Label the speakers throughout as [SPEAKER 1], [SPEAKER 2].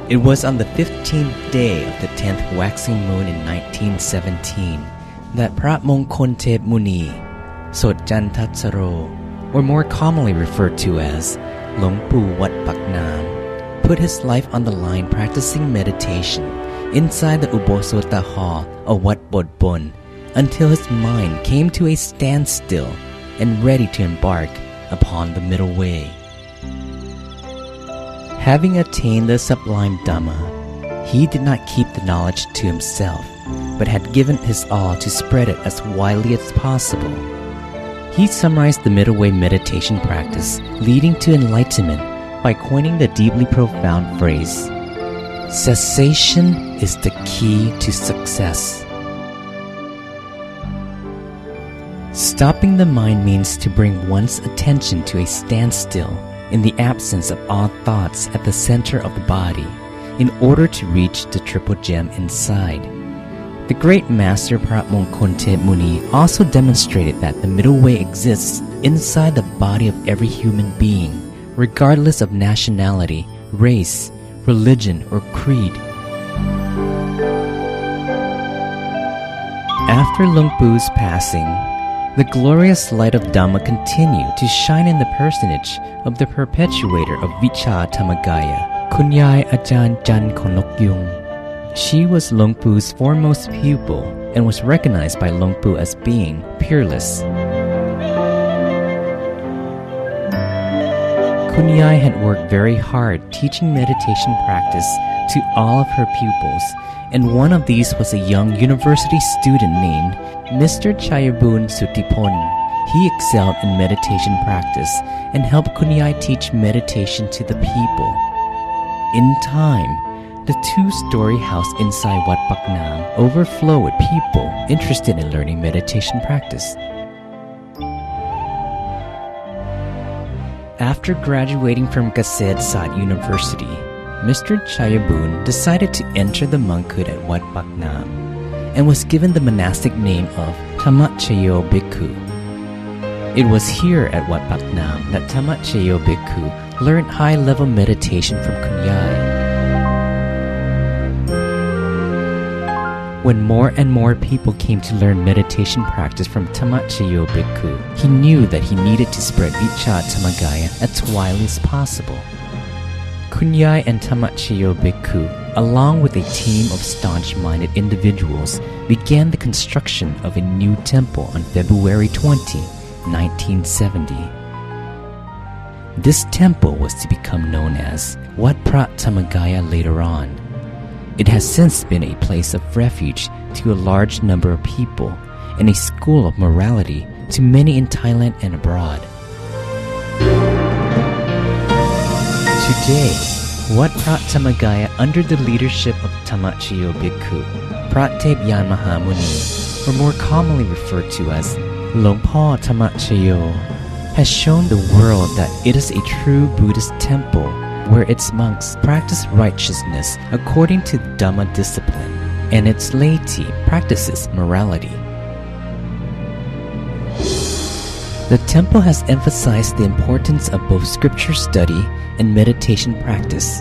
[SPEAKER 1] It was on the 15th day of the 10th waxing moon in 1917 that Prat Mongkontep Muni, Sodh Candasaro, or more commonly referred to as Luang Pu Wat Phra Dhammakaya, put his life on the line practicing meditation inside the Ubosota Hall of Wat Bodbon until his mind came to a standstill and ready to embark upon the middle way. Having attained the sublime Dhamma, he did not keep the knowledge to himself, but had given his all to spread it as widely as possible. He summarized the middle way meditation practice leading to enlightenment by coining the deeply profound phrase, "Cessation is the key to success." Stopping the mind means to bring one's attention to a standstill in the absence of all thoughts at the center of the body in order to reach the triple gem inside. The great master Prat Mongkontep Muni also demonstrated that the middle way exists inside the body of every human being, regardless of nationality, race, religion, or creed. After Luang Pu's passing, the glorious light of Dhamma continued to shine in the personage of the perpetuator of Vijja Dhammakaya, Kunyai Ajahn Jan Khonnokyoong. She was Luang Pu's foremost pupil and was recognized by Luang Pu as being peerless. Kunyai had worked very hard teaching meditation practice to all of her pupils, and one of these was a young university student named Mr. Chayabun Sutipon. He excelled in meditation practice and helped Kunyai teach meditation to the people. In time, the two-story house inside Wat Phra Dhammakaya overflowed with people interested in learning meditation practice. After graduating from Kased Sat University, Mr. Chayabun decided to enter the monkhood at Wat Phra Dhammakaya and was given the monastic name of Dhammajayo Bhikkhu. It was here at Wat Phra Dhammakaya that Dhammajayo Bhikkhu learned high-level meditation from Kunyai. When more and more people came to learn meditation practice from Dhammajayo Bhikkhu, he knew that he needed to spread Vijja Dhammakaya as widely as possible. Kunyai and Dhammajayo Bhikkhu, along with a team of staunch-minded individuals, began the construction of a new temple on February 20, 1970. This temple was to become known as Wat Phra Dhammakaya later on. It has since been a place of refuge to a large number of people and a school of morality to many in Thailand and abroad. Today, Wat Phra Dhammakaya, under the leadership of Dhammajayo Bhikkhu, Pratep Yan Mahamuni, or more commonly referred to as Luang Pu Dhammajayo, has shown the world that it is a true Buddhist temple where its monks practice righteousness according to Dhamma discipline, and its laity practices morality. The temple has emphasized the importance of both scripture study and meditation practice.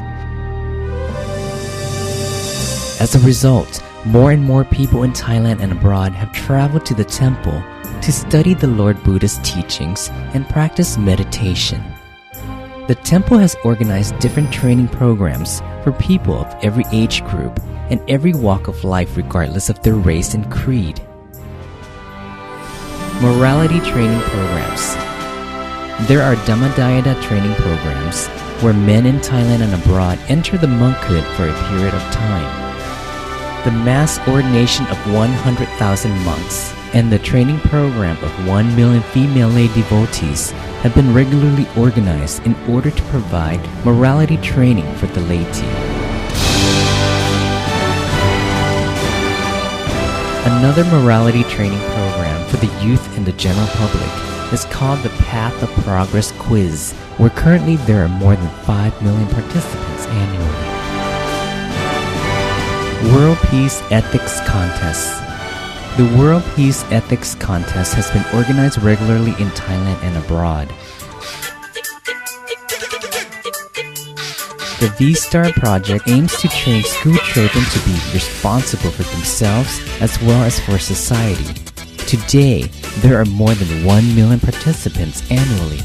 [SPEAKER 1] As a result, more and more people in Thailand and abroad have traveled to the temple to study the Lord Buddha's teachings and practice meditation. The temple has organized different training programs for people of every age group and every walk of life regardless of their race and creed. Morality training programs. There are Dhammajayo training programs where men in Thailand and abroad enter the monkhood for a period of time. The mass ordination of 100,000 monks and the training program of 1 million female lay devotees have been regularly organized in order to provide morality training for the laity. Another morality training program for the youth and the general public is called the Path of Progress Quiz, where currently there are more than 5 million participants annually. World Peace Ethics Contests. The World Peace Ethics Contest has been organized regularly in Thailand and abroad. The V-Star project aims to train school children to be responsible for themselves as well as for society. Today, there are more than 1 million participants annually.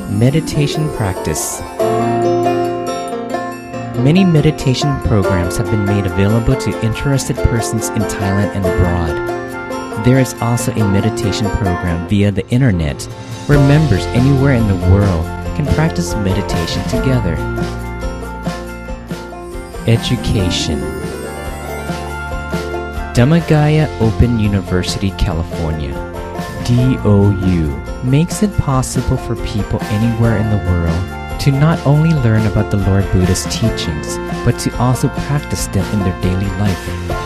[SPEAKER 1] Meditation practice. Many meditation programs have been made available to interested persons in Thailand and abroad. There is also a meditation program via the internet where members anywhere in the world can practice meditation together. Education. Dhammakaya Open University, California, DOU, makes it possible for people anywhere in the world to not only learn about the Lord Buddha's teachings, but to also practice them in their daily life.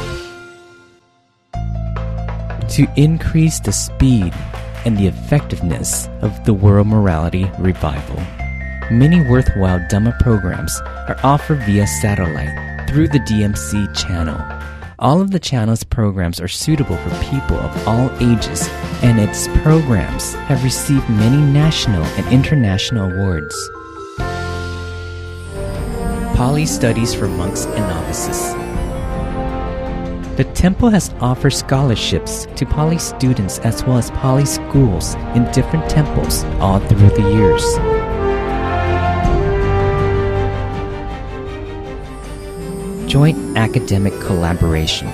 [SPEAKER 1] To increase the speed and the effectiveness of the world morality revival, many worthwhile Dhamma programs are offered via satellite through the DMC channel. All of the channel's programs are suitable for people of all ages, and its programs have received many national and international awards. Pali studies for monks and novices. The temple has offered scholarships to Pali students as well as Pali schools in different temples all through the years. Joint academic collaboration.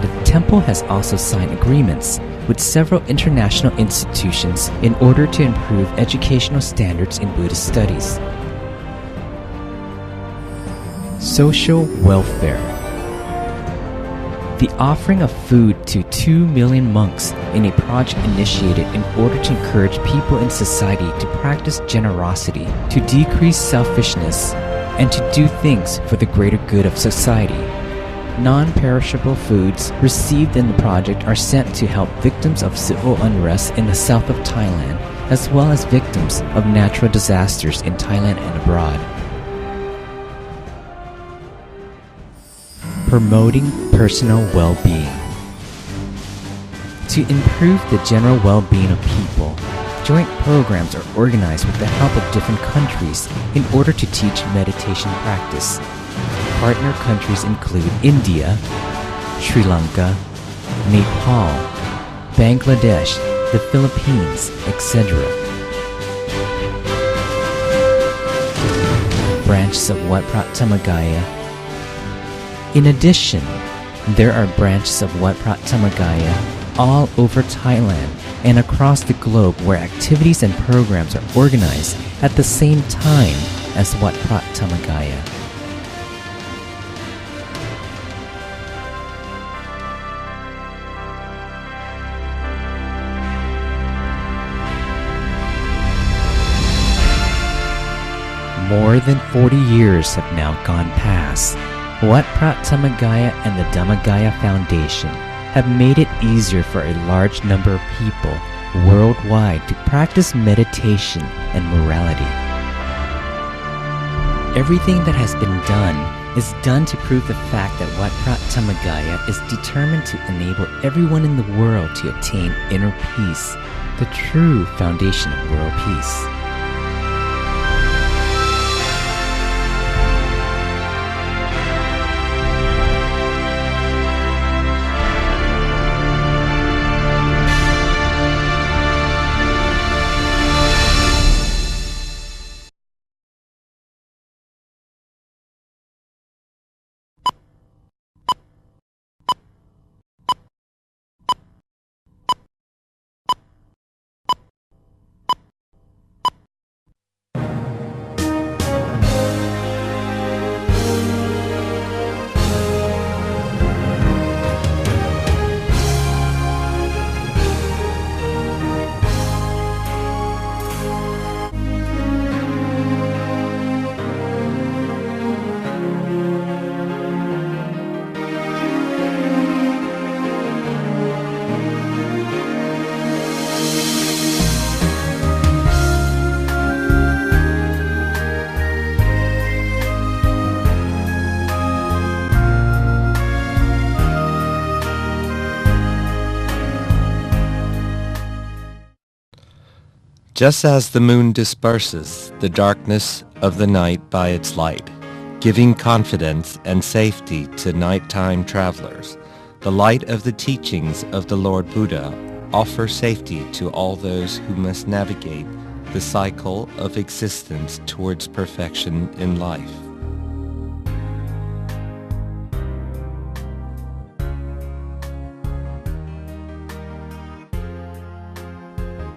[SPEAKER 1] The temple has also signed agreements with several international institutions in order to improve educational standards in Buddhist studies. Social welfare. The offering of food to 2 million monks in a project initiated in order to encourage people in society to practice generosity, to decrease selfishness, and to do things for the greater good of society. Non-perishable foods received in the project are sent to help victims of civil unrest in the south of Thailand, as well as victims of natural disasters in Thailand and abroad. Promoting personal well-being. To improve the general well-being of people, joint programs are organized with the help of different countries in order to teach meditation practice. Partner countries include India, Sri Lanka, Nepal, Bangladesh, the Philippines, etc. Branches of Wat Phra Dhammakaya. In addition, there are branches of Wat Phra Dhammakaya all over Thailand and across the globe where activities and programs are organized at the same time as Wat Phra Dhammakaya. More than 40 years have now gone past. Wat Phra Dhammakaya and the Dhammakaya Foundation have made it easier for a large number of people worldwide to practice meditation and morality. Everything that has been done is done to prove the fact that Wat Phra Dhammakaya is determined to enable everyone in the world to attain inner peace, the true foundation of world peace.
[SPEAKER 2] Just as the moon disperses the darkness of the night by its light, giving confidence and safety to nighttime travelers, the light of the teachings of the Lord Buddha offers safety to all those who must navigate the cycle of existence towards perfection in life.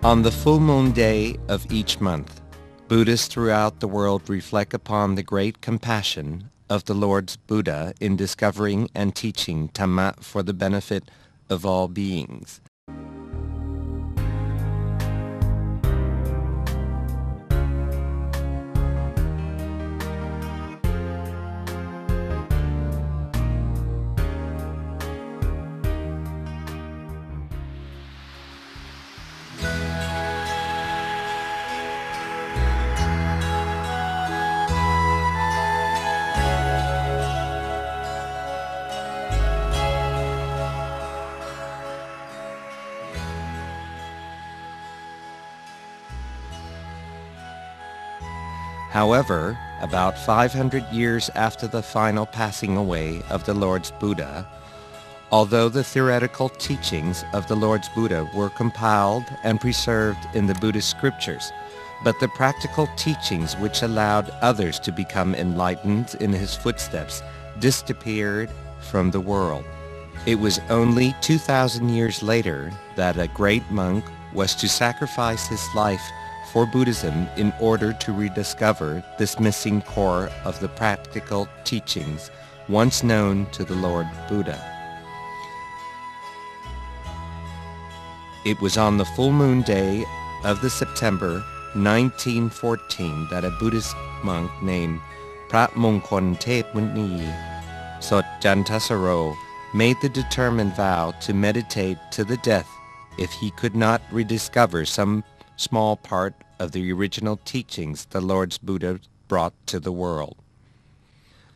[SPEAKER 2] On the full moon day of each month, Buddhists throughout the world reflect upon the great compassion of the Lord Buddha in discovering and teaching Dhamma for the benefit of all beings. However, about 500 years after the final passing away of the Lord's Buddha, although the theoretical teachings of the Lord's Buddha were compiled and preserved in the Buddhist scriptures, but the practical teachings which allowed others to become enlightened in his footsteps disappeared from the world. It was only 2,000 years later that a great monk was to sacrifice his life for Buddhism in order to rediscover this missing core of the practical teachings once known to the Lord Buddha. It was on the full moon day of the September 1914 that a Buddhist monk named พระมงคลเทพมุนี Sodh Candasaro made the determined vow to meditate to the death if he could not rediscover some small part of the original teachings the Lord's Buddha brought to the world.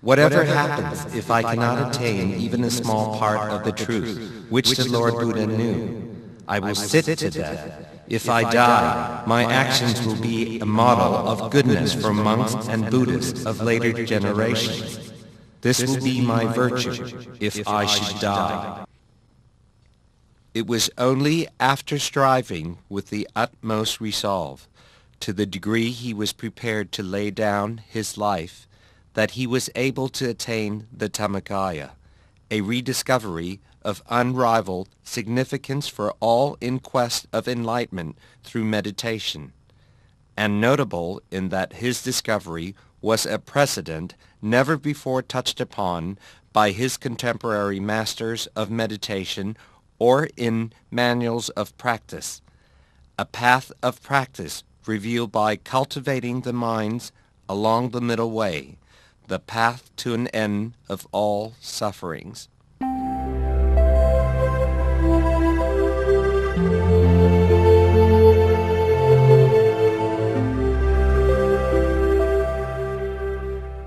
[SPEAKER 2] Whatever happens if I cannot attain even a small part of the truth which the Lord Buddha knew, I will sit to death. If I die, my actions will be a model of goodness for monks and Buddhists of later generations. This will be my virtue if I should die. It was only after striving with the utmost resolve, to the degree he was prepared to lay down his life, that he was able to attain the Dhammakaya, a rediscovery of unrivaled significance for all in quest of enlightenment through meditation, and notable in that his discovery was a precedent never before touched upon by his contemporary masters of meditation or in manuals of practice, a path of practice revealed by cultivating the minds along the middle way, the path to an end of all sufferings.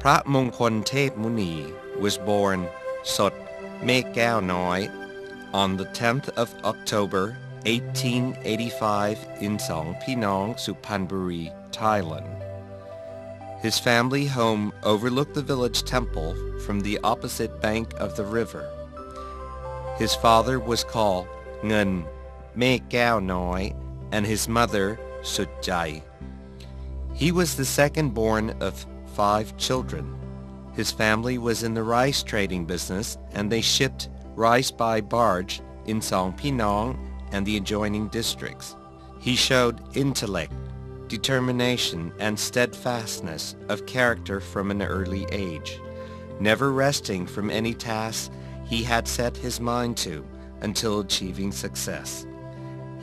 [SPEAKER 2] Phra Mongkol Thep Muni was born Sodh Mek Kaew Noi on the 10th of October 1885 in Song Pinong, Suphanburi, Thailand. His family home overlooked the village temple from the opposite bank of the river. His father was called Ngun Mek Kaew Noi and his mother Sut Jai. He was the second born of 5 children. His family was in the rice trading business and they shipped rice by barge in Song Pinong and the adjoining districts. He showed intellect, determination, and steadfastness of character from an early age, never resting from any task he had set his mind to until achieving success.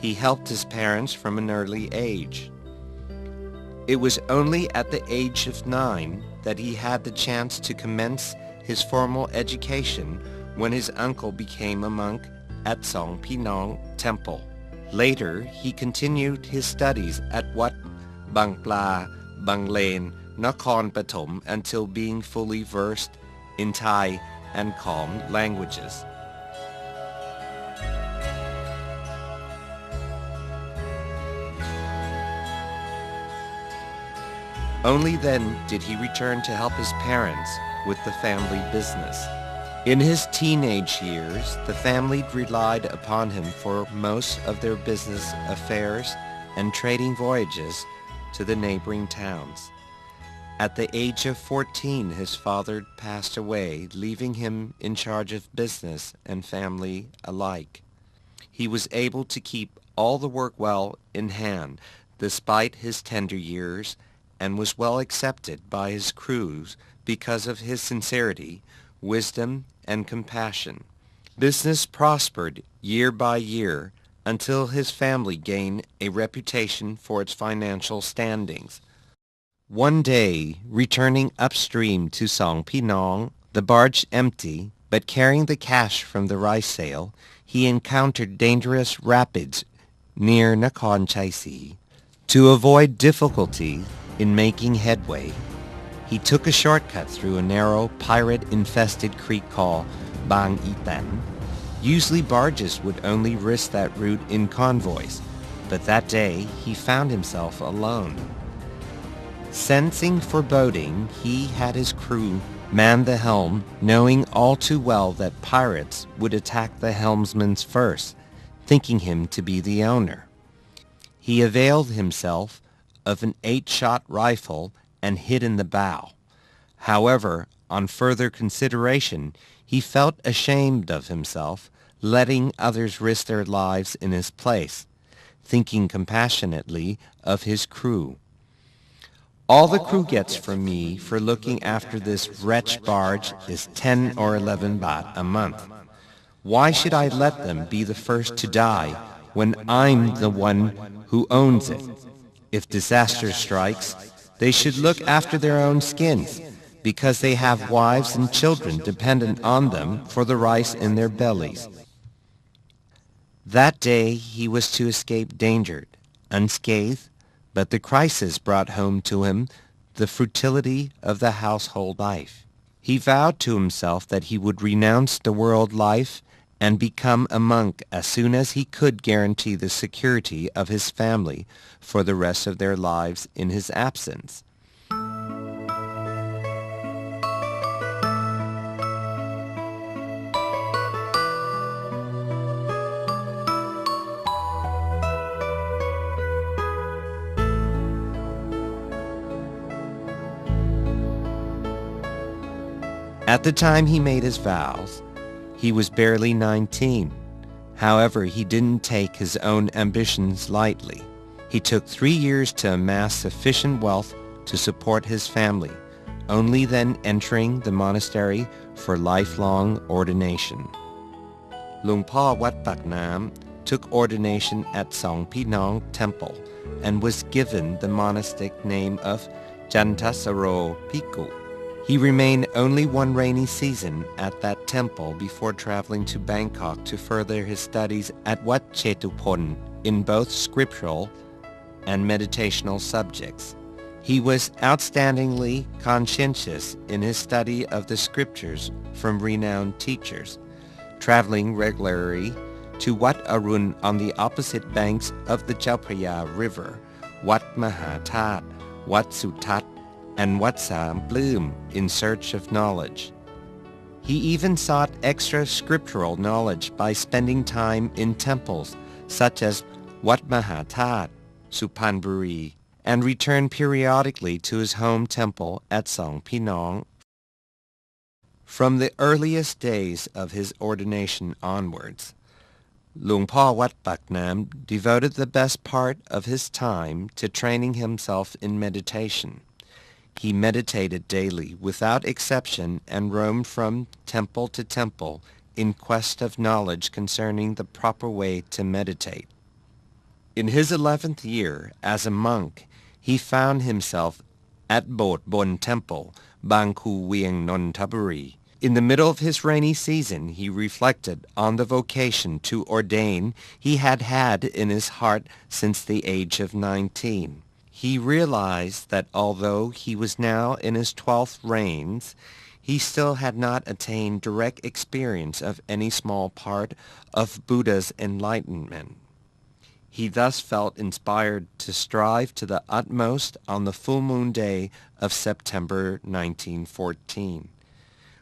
[SPEAKER 2] He helped his parents from an early age. It was only at the age of 9 that he had the chance to commence his formal education when his uncle became a monk at Song Pinong Temple. Later, he continued his studies at Wat Bang Pla, Bang Lane, Nakhon Pathom until being fully versed in Thai and Khom languages. Only then did he return to help his parents with the family business. In his teenage years, the family relied upon him for most of their business affairs and trading voyages to the neighboring towns. At the age of 14, his father passed away, leaving him in charge of business and family alike. He was able to keep all the work well in hand, despite his tender years, and was well accepted by his crews because of his sincerity, wisdom, and compassion. Business prospered year by year until his family gained a reputation for its financial standings. One day, returning upstream to Song Pinong, the barge empty, but carrying the cash from the rice sale, he encountered dangerous rapids near Nakhon Chai Si. To avoid difficulty in making headway, he took a shortcut through a narrow, pirate-infested creek called Bang Itan. Usually barges would only risk that route in convoys, but that day he found himself alone. Sensing foreboding, he had his crew man the helm, knowing all too well that pirates would attack the helmsman first, thinking him to be the owner. He availed himself of an 8-shot rifle and hid in the bow. However, on further consideration, he felt ashamed of himself, letting others risk their lives in his place, thinking compassionately of his crew. All the crew gets from me for looking after this wretched barge is 10 or 11 baht a month. Why should I let them be the first to die when I'm the one who owns it? If disaster strikes, they should look after their own skins, because they have wives and children dependent on them for the rice in their bellies. That day he was to escape danger, unscathed, but the crisis brought home to him the futility of the household life. He vowed to himself that he would renounce the world life and become a monk as soon as he could guarantee the security of his family for the rest of their lives in his absence. At the time he made his vows, he was barely 19. However, he didn't take his own ambitions lightly. He took 3 years to amass sufficient wealth to support his family, only then entering the monastery for lifelong ordination. Luang Pu Wat Phra Dhammakaya took ordination at Song Pinong Temple and was given the monastic name of Chandra Bhikkhu. He remained only one rainy season at that temple before traveling to Bangkok to further his studies at Wat Chetupon in both scriptural and meditational subjects. He was outstandingly conscientious in his study of the scriptures from renowned teachers, traveling regularly to Wat Arun on the opposite banks of the Chao Phraya River, Wat Mahathat, Wat Sutat, and Wat Sam Bloom in search of knowledge. He even sought extra scriptural knowledge by spending time in temples such as Wat Mahathat, Suphanburi, and returned periodically to his home temple at Song Pinong. From the earliest days of his ordination onwards, Luang Pu Wat Phra Dhammakaya devoted the best part of his time to training himself in meditation. He meditated daily without exception and roamed from temple to temple in quest of knowledge concerning the proper way to meditate. In his 11th year as a monk, he found himself at Bodh Bon Temple, Bangkok Nontaburi. In the middle of his rainy season, he reflected on the vocation to ordain he had had in his heart since the age of 19. He realized that although he was now in his 12th reigns, he still had not attained direct experience of any small part of Buddha's enlightenment. He thus felt inspired to strive to the utmost on the full moon day of September 1914.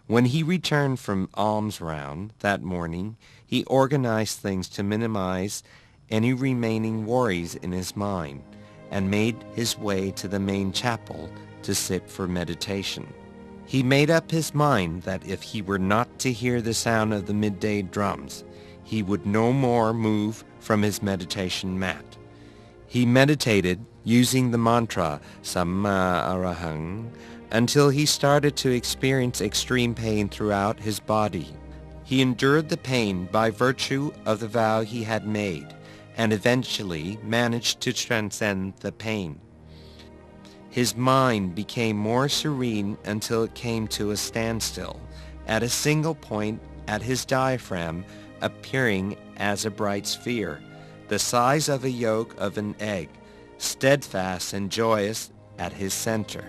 [SPEAKER 2] When he returned from alms round that morning, he organized things to minimize any remaining worries in his mind and made his way to the main chapel to sit for meditation. He made up his mind that if he were not to hear the sound of the midday drums, he would no more move from his meditation mat. He meditated using the mantra Samma Arahang until he started to experience extreme pain throughout his body. He endured the pain by virtue of the vow he had made and eventually managed to transcend the pain. His mind became more serene until it came to a standstill at a single point at his diaphragm, appearing as a bright sphere, the size of a yolk of an egg, steadfast and joyous at his center.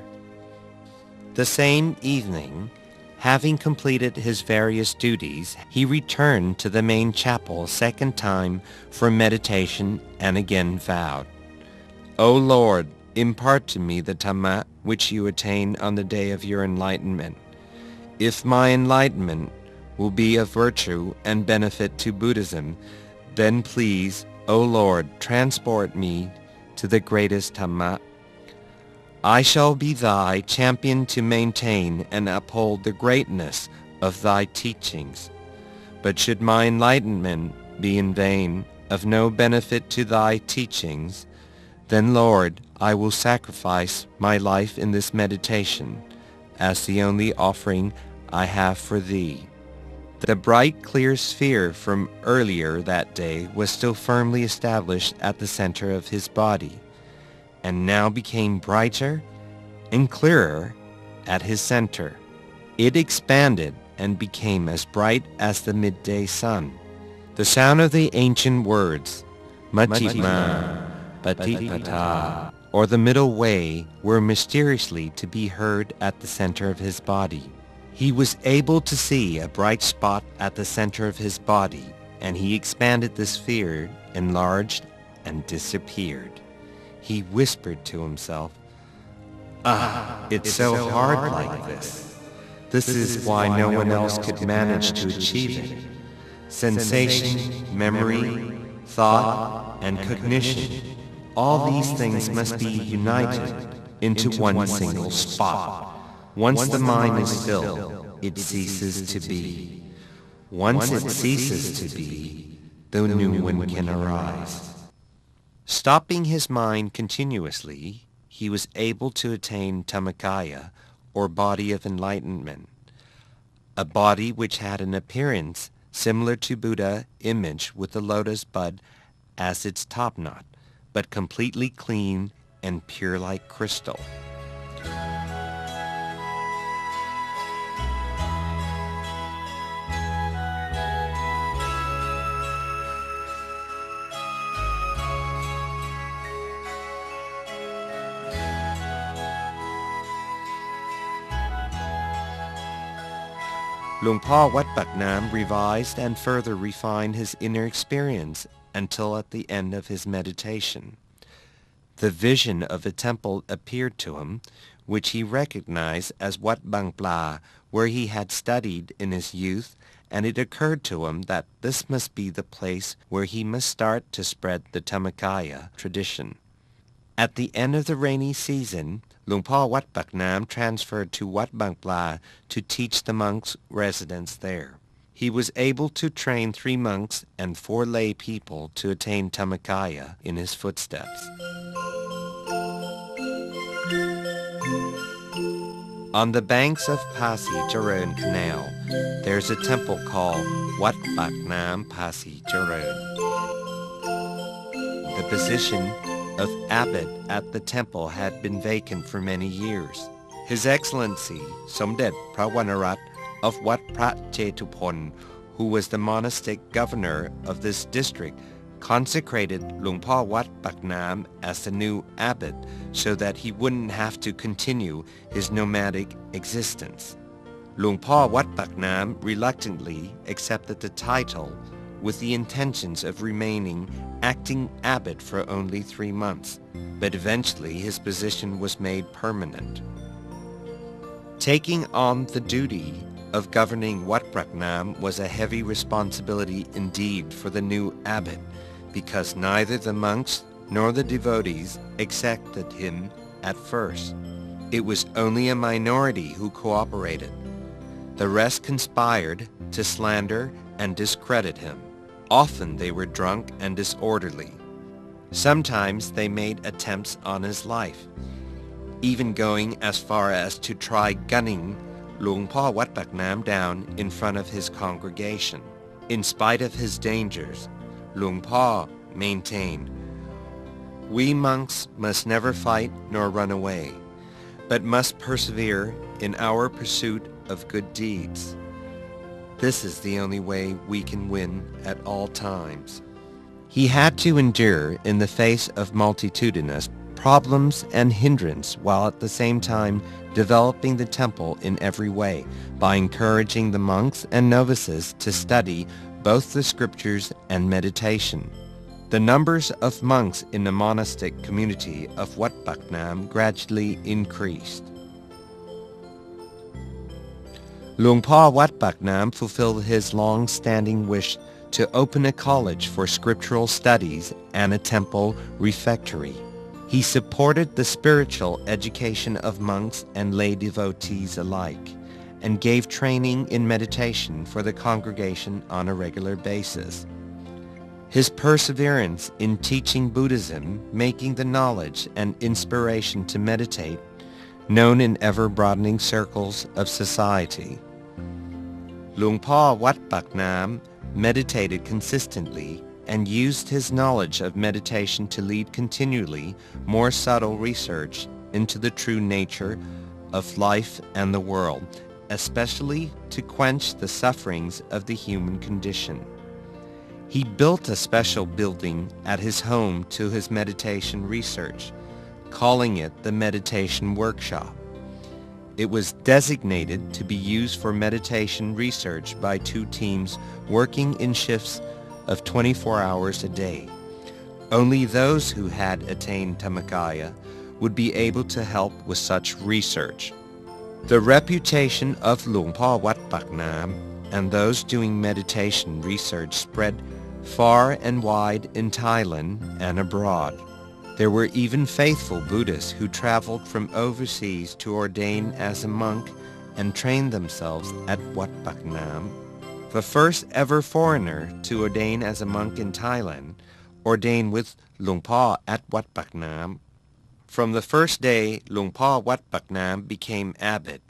[SPEAKER 2] The same evening, having completed his various duties, he returned to the main chapel a second time for meditation and again vowed, O Lord, impart to me the Dhamma which you attained on the day of your enlightenment. If my enlightenment will be of virtue and benefit to Buddhism, then please, O Lord, transport me to the greatest Dhamma. I shall be thy champion to maintain and uphold the greatness of thy teachings. But should my enlightenment be in vain, of no benefit to thy teachings, then, Lord, I will sacrifice my life in this meditation as the only offering I have for thee. The bright, clear sphere from earlier that day was still firmly established at the center of his body, and now became brighter and clearer at his center. It expanded and became as bright as the midday sun. The sound of the ancient words, Majjhima Patipata, or the middle way, were mysteriously to be heard at the center of his body. He was able to see a bright spot at the center of his body, and he expanded the sphere, enlarged, and disappeared. He whispered to himself, it's so hard like this. This is why no one else could manage to achieve it. Sensation, memory, thought, and cognition, all these things must be united into one single spot. Once the mind is still, it ceases to be. Once it ceases to be, the new one can arise. Stopping his mind continuously, he was able to attain Dhammakaya, or body of enlightenment, a body which had an appearance similar to Buddha image with the lotus bud as its top knot, but completely clean and pure like crystal. หลวงพ่อวัดปากน้ำ revised and further refined his inner experience until at the end of his meditation. The vision of a temple appeared to him, which he recognized as Wat Bang Pla, where he had studied in his youth, and it occurred to him that this must be the place where he must start to spread the Dhammakaya tradition. At the end of the rainy season, Luang Pu Wat Pak Nam transferred to Wat Bang Pla to teach the monks residents there. He was able to train 3 monks and 4 lay people to attain Dhammakaya in his footsteps. On the banks of Pasi Jaron Canal, there's a temple called Wat Pak Nam Pasi Jaron. The position of abbot at the temple had been vacant for many years. His Excellency, Somdet Prawanarat of Wat Phra Chetupon, who was the monastic governor of this district, consecrated Luang Pu Wat Pak Nam as the new abbot so that he wouldn't have to continue his nomadic existence. Luang Pu Wat Pak Nam reluctantly accepted the title with the intentions of remaining acting abbot for only 3 months, but eventually his position was made permanent. Taking on the duty of governing Wat Phra Nam was a heavy responsibility indeed for the new abbot, because neither the monks nor the devotees accepted him at first. It was only a minority who cooperated. The rest conspired to slander and discredit him. Often they were drunk and disorderly. Sometimes they made attempts on his life, even going as far as to try gunning Luang Pu Wat Phra Nam down in front of his congregation. In spite of his dangers, Luang Pu maintained, "We monks must never fight nor run away, but must persevere in our pursuit of good deeds. This is the only way we can win at all times." He had to endure in the face of multitudinous problems and hindrance while at the same time developing the temple in every way by encouraging the monks and novices to study both the scriptures and meditation. The numbers of monks in the monastic community of Wat Phra Nam gradually increased. Luang Pu Wat Phra Nam fulfilled his long-standing wish to open a college for scriptural studies and a temple refectory. He supported the spiritual education of monks and lay devotees alike, and gave training in meditation for the congregation on a regular basis. His perseverance in teaching Buddhism, making the knowledge and inspiration to meditate known in ever-broadening circles of society. Luang Pu Wat Phra Nam meditated consistently and used his knowledge of meditation to lead continually more subtle research into the true nature of life and the world, especially to quench the sufferings of the human condition. He built a special building at his home to his meditation research, calling it the Meditation Workshop. It was designated to be used for meditation research by 2 teams working in shifts of 24 hours a day. Only those who had attained Dhammakaya would be able to help with such research. The reputation of Luang Pu Wat Phra Nam and those doing meditation research spread far and wide in Thailand and abroad. There were even faithful Buddhists who traveled from overseas to ordain as a monk and train themselves at Wat Phra Nam. The first ever foreigner to ordain as a monk in Thailand ordained with Luang Pu at Wat Phra Nam. From the first day Luang Pu Wat Phra Nam became abbot,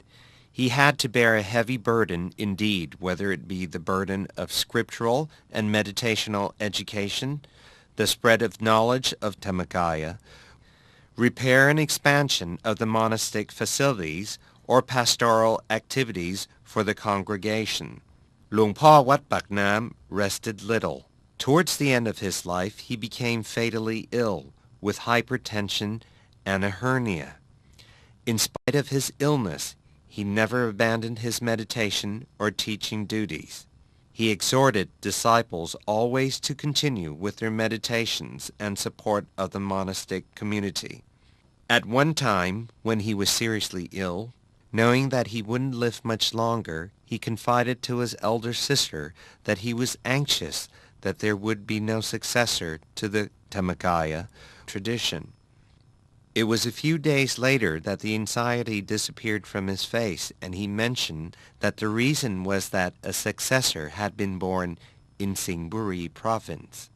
[SPEAKER 2] he had to bear a heavy burden indeed, whether it be the burden of scriptural and meditational education, the spread of knowledge of Dhammakaya, repair and expansion of the monastic facilities, or pastoral activities for the congregation. Luang Pu Wat Phra Nam rested little. Towards the end of his life, he became fatally ill with hypertension and a hernia. In spite of his illness, he never abandoned his meditation or teaching duties. He exhorted disciples always to continue with their meditations and support of the monastic community. At one time, when he was seriously ill, knowing that he wouldn't live much longer, he confided to his elder sister that he was anxious that there would be no successor to the Dhammakaya tradition. It was a few days later that the anxiety disappeared from his face, and he mentioned that the reason was that a successor had been born in Singburi province.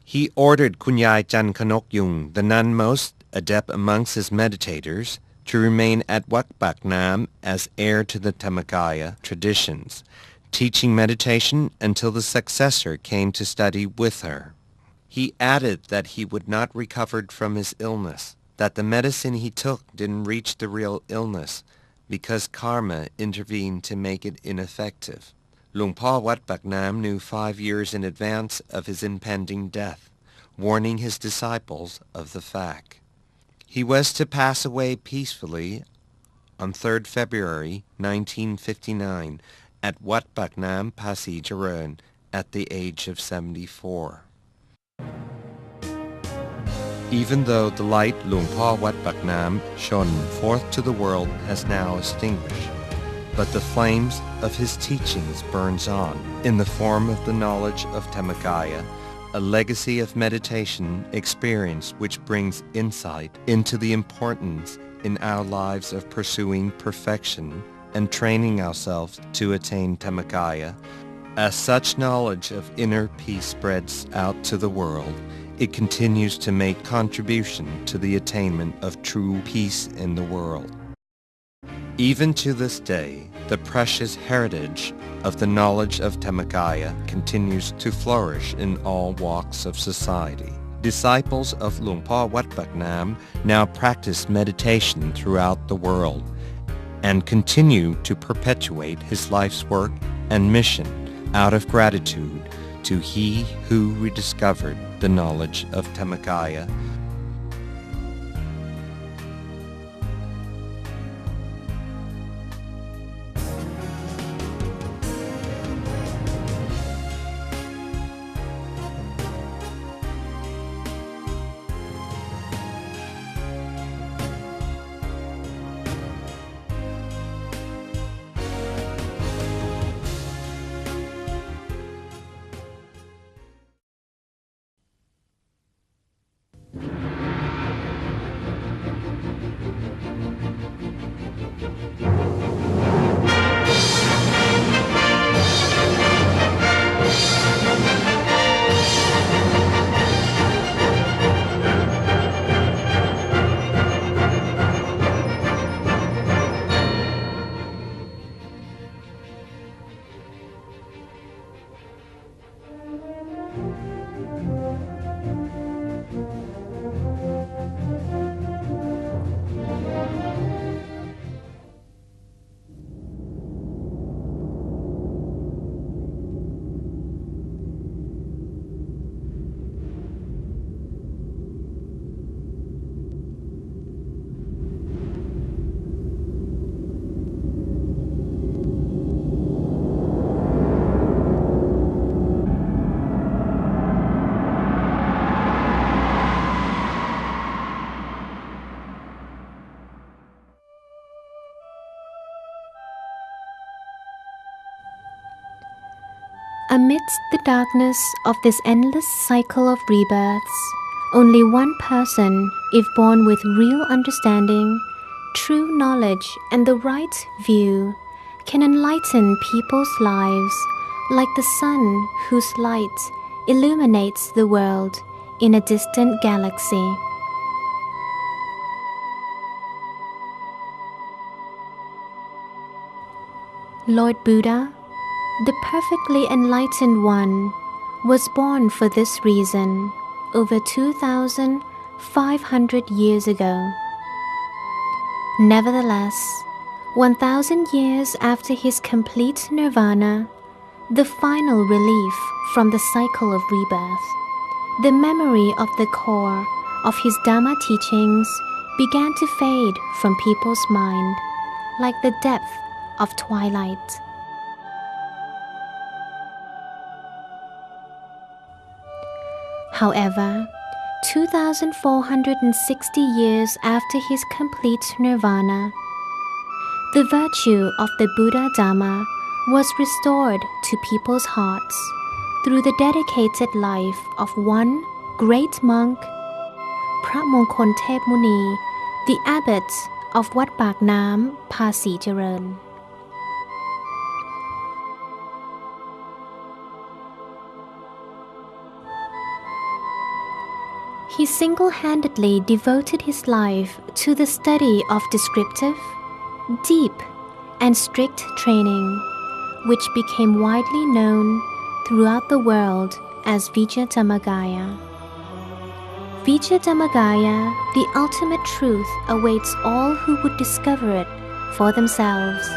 [SPEAKER 2] He ordered Kunyai Chan Khonnokyoong, the nun most adept amongst his meditators, to remain at Wat Phra Nam as heir to the Dhammakaya traditions, teaching meditation until the successor came to study with her. He added that he would not recover from his illness, that the medicine he took didn't reach the real illness because karma intervened to make it ineffective. Luang Pu Wat Phra Nam knew 5 years in advance of his impending death, warning his disciples of the fact. He was to pass away peacefully on 3rd February 1959 at Wat Phra Nam Pasi Jaron, at the age of 74. Even though the light Luang Pu Wat Phra Dhammakaya shone forth to the world has now extinguished, but the flames of his teachings burns on in the form of the knowledge of Dhammakaya, a legacy of meditation experience which brings insight into the importance in our lives of pursuing perfection and training ourselves to attain Dhammakaya. As such knowledge of inner peace spreads out to the world, it continues to make contribution to the attainment of true peace in the world. Even to this day, the precious heritage of the knowledge of Dhammakaya continues to flourish in all walks of society. Disciples of Luang Pu Wat Phra Dhammakaya now practice meditation throughout the world and continue to perpetuate his life's work and mission out of gratitude to he who rediscovered the knowledge of Dhammakaya.
[SPEAKER 3] Amidst the darkness of this endless cycle of rebirths, only one person, if born with real understanding, true knowledge, and the right view, can enlighten people's lives like the sun whose light illuminates the world in a distant galaxy. Lord Buddha, the perfectly enlightened one, was born for this reason over 2,500 years ago. Nevertheless, 1,000 years after his complete nirvana, the final relief from the cycle of rebirth, the memory of the core of his Dhamma teachings began to fade from people's mind like the depth of twilight. However, 2,460 years after his complete nirvana, the virtue of the Buddha Dhamma was restored to people's hearts through the dedicated life of one great monk, พระมงคลเทพมุนี the abbot of วัดปากน้ำภาษีเจริญHe single-handedly devoted his life to the study of descriptive, deep, and strict training, which became widely known throughout the world as Vijja Dhammakaya. Vijja Dhammakaya, the ultimate truth, awaits all who would discover it for themselves.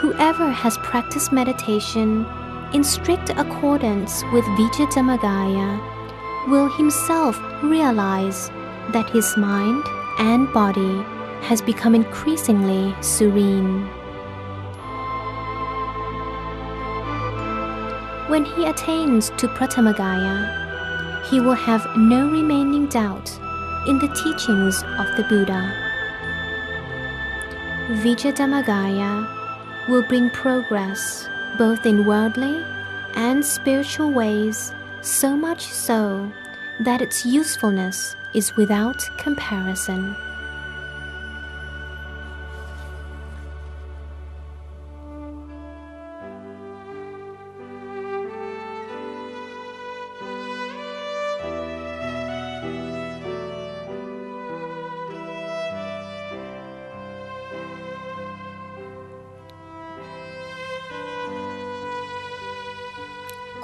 [SPEAKER 3] Whoever has practiced meditation in strict accordance with Vijja Dhammakaya will himself realize that his mind and body has become increasingly serene. When he attains to Dhammakaya, he will have no remaining doubt in the teachings of the Buddha. Vijja Dhammakaya will bring progress both in worldly and spiritual ways, so much so that its usefulness is without comparison.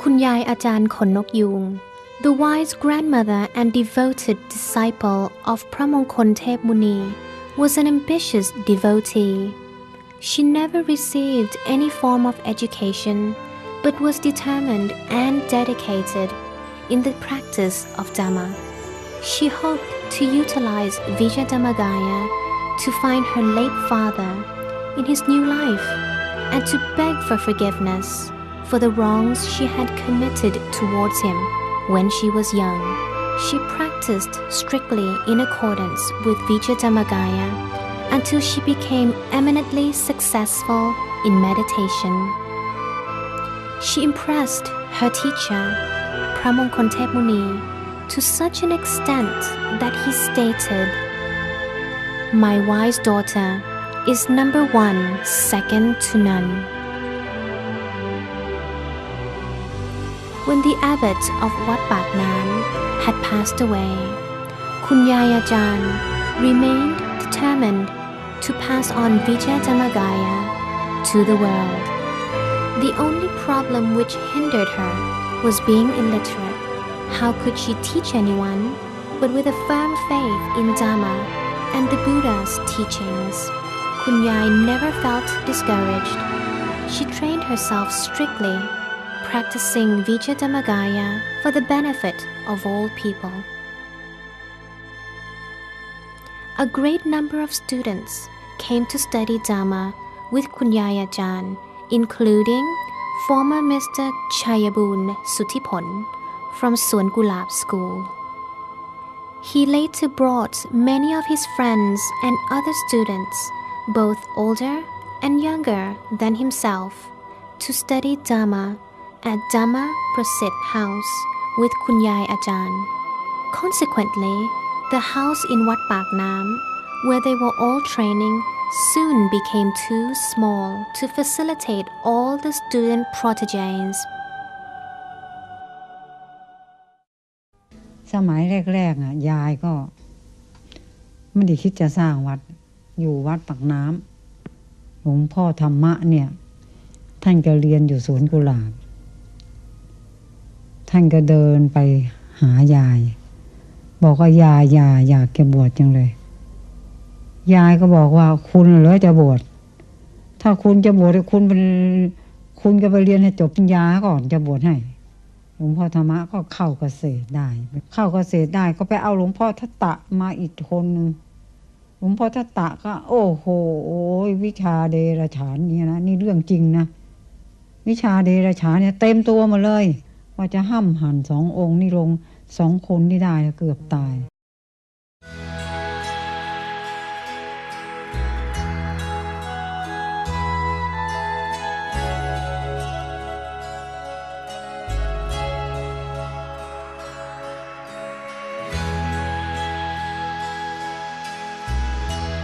[SPEAKER 3] คุณยายอาจารย์ขนนกยูง The wise grandmother and devoted disciple of พระมงคลเทพมุนี was an ambitious devotee. She never received any form of education, but was determined and dedicated in the practice of Dhamma. She hoped to utilize Vijja Dhammakaya to find her late father in his new life and to beg for forgiveness for the wrongs she had committed towards him when she was young. She practiced strictly in accordance with Vijja Dhammakaya until she became eminently successful in meditation. She impressed her teacher, Pramongkol Thep Muni, to such an extent that he stated, "My wise daughter is number one, second to none." When the abbot of Wat Pak Nam had passed away, Kun Yai Ajahn remained determined to pass on Vijja Dhammakaya to the world. The only problem which hindered her was being illiterate. How could she teach anyone but with a firm faith in Dhamma and the Buddha's teachings? Kun Yai never felt discouraged. She trained herself strictly, practicing Vijja Dhammakaya for the benefit of all people. A great number of students came to study Dhamma with Kun Yai Ajahn, including former Mr. Chayabun Sutipon from Suan Gulab School. He later brought many of his friends and other students, both older and younger than himself, to study Dhamma at Dhamma Prasit House with Kun Yai Ajahn. Consequently, the house in Wat Pak Nam, where they were all training, soon became too small to facilitate all the student proteges.
[SPEAKER 4] สมัยแรกๆยายก็ไม่ได้คิดจะสร้างวัดอยู่วัดปากน้ำหลวงพ่อธรรมะเนี่ยท่านก็เรียนอยู่สวนกุหลาบท่านก็เดินไปหายายบอกว่ายายอยากจะบวชจังเลยยายก็บอกว่าคุณเหรอจะบวชถ้าคุณจะบวชคุณก็ไปเรียนให้จบปริญญาก่อนจะบวชให้หลวงพ่อธรรมะก็เข้าเกษตรได้ก็ไปเอาหลวงพ่อทัตตะมาอีกคนนึงหลวงพ่อทัตตะก็โอ้โหวิชาเดรัจฉานเนี่ยนะนี่เรื่องจริงนะวิชาเดรัจฉานเนี่ยเต็มตัวหมดเลยว่าจะห้ำหั่น2 องค์นี่ลง2 คนนี่ได้เกือบตาย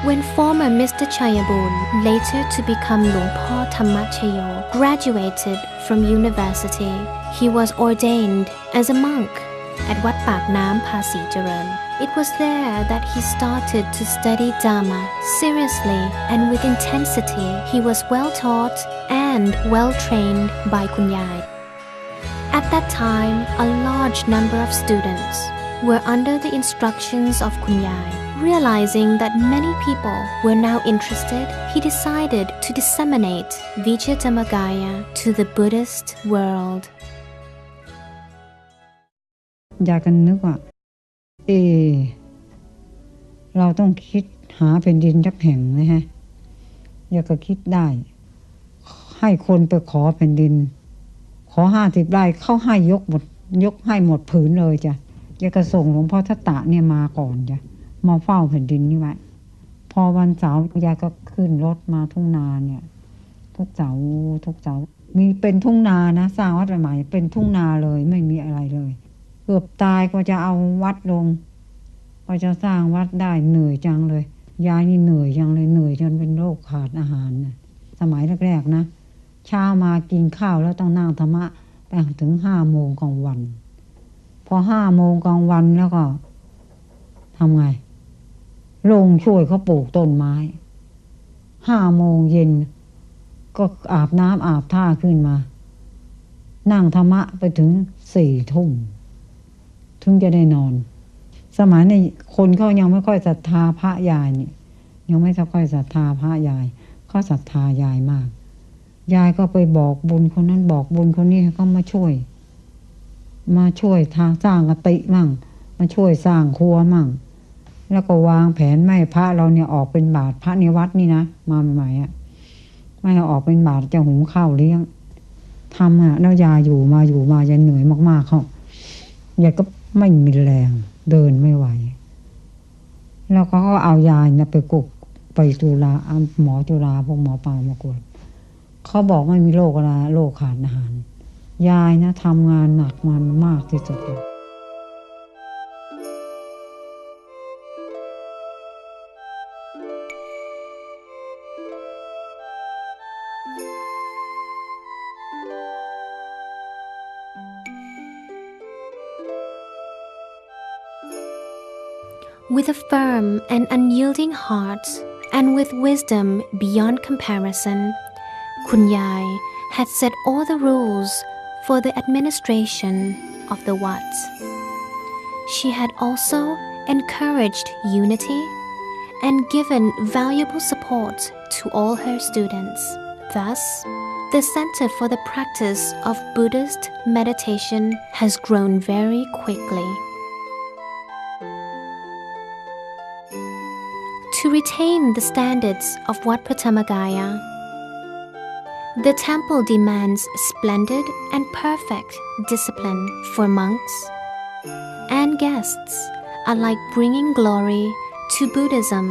[SPEAKER 3] When former Mr. Chayabun, later to become Luang Pu Dhammajayo, graduated from university, he was ordained as a monk at Wat Pak Nam Phasi Charan. It was there that he started to study Dhamma seriously and with intensity. He was well taught and well trained by Kun Yai. At that time, a large number of students were under the instructions of Kun Yai. Realizing that many people were now interested, he decided to disseminate Vijja Dhammakaya to the Buddhist world.
[SPEAKER 4] อยากกันนึกว่าเราต้องคิดหาแผ่นดินสักแห่งนะฮะอยากก็คิดได้ให้คนไปขอแผ่นดิน ขอ50 ไร่เขาให้ยกให้หมดผืนเลยจ้ะจะกระส่งหลวงพ่อทัตตะเนี่ยมาก่อนจ้ะมาเฝ้าแผ่นดินนี่ไว้พอวันเสาร์ยายก็ขึ้นรถมาทุ่งนาเนี่ยทุกเสาร์มีเป็นทุ่งนานะสร้างวัดใหม่เป็นทุ่งนาเลยไม่มีอะไรเลยเกือบตายก็จะเอาวัดลงก็จะสร้างวัดได้เหนื่อยจังเลยยายนี่เหนื่อยจังเลยเหนื่อยจนเป็นโรคขาดอาหารนะสมัยแรกๆนะเช้ามากินข้าวแล้วต้องนั่งธรรมะไปถึง5 โมงกลางวันพอ5 โมงกลางวันแล้วก็ทำไงลงช่วยเขาปลูกต้นไม้5 โมงเย็นก็อาบน้ำอาบท่าขึ้นมานั่งธรรมะไปถึง4 ทุ่มถึงจะได้นอนสมัยนี้คนเขายังไม่ค่อยศรัทธาพระยายนี่ยังไม่ค่อยศรัทธาพระยายเขาศรัทธายายมากยายก็ไปบอกบุญคนนั้นบอกบุญคนนี้ให้เขามาช่วยทางสร้างกติมั่งมาช่วยสร้างครัวมั่งแล้วก็วางแผนไม่พระเราเนี่ยออกเป็นบาตรพระในวัดนี่นะมาใหม่ๆไม่ให้ออกเป็นบาตรจะหุงข้าวเลี้ยงทำแล้วยายอยู่มาจะเหนื่อยมากๆเขายายก็ไม่มีแรงเดินไม่ไหวแล้วเขาก็เอายายเนี่ยไปกุกไปจุฬาหมอจุฬาพวกหมอเปล่ามากวดเขาบอกไม่มีโรคอะไรโรคขาดอาหารยายนะทำงานหนักมันมากที่สุดเลย
[SPEAKER 3] With a firm and unyielding heart, and with wisdom beyond comparison, Kun Yai had set all the rules for the administration of the Wat. She had also encouraged unity and given valuable support to all her students. Thus, the Center for the Practice of Buddhist Meditation has grown very quickly.To retain the standards of Wat Phra Dhammakaya, the temple demands splendid and perfect discipline for monks and guests, alike bringing glory to Buddhism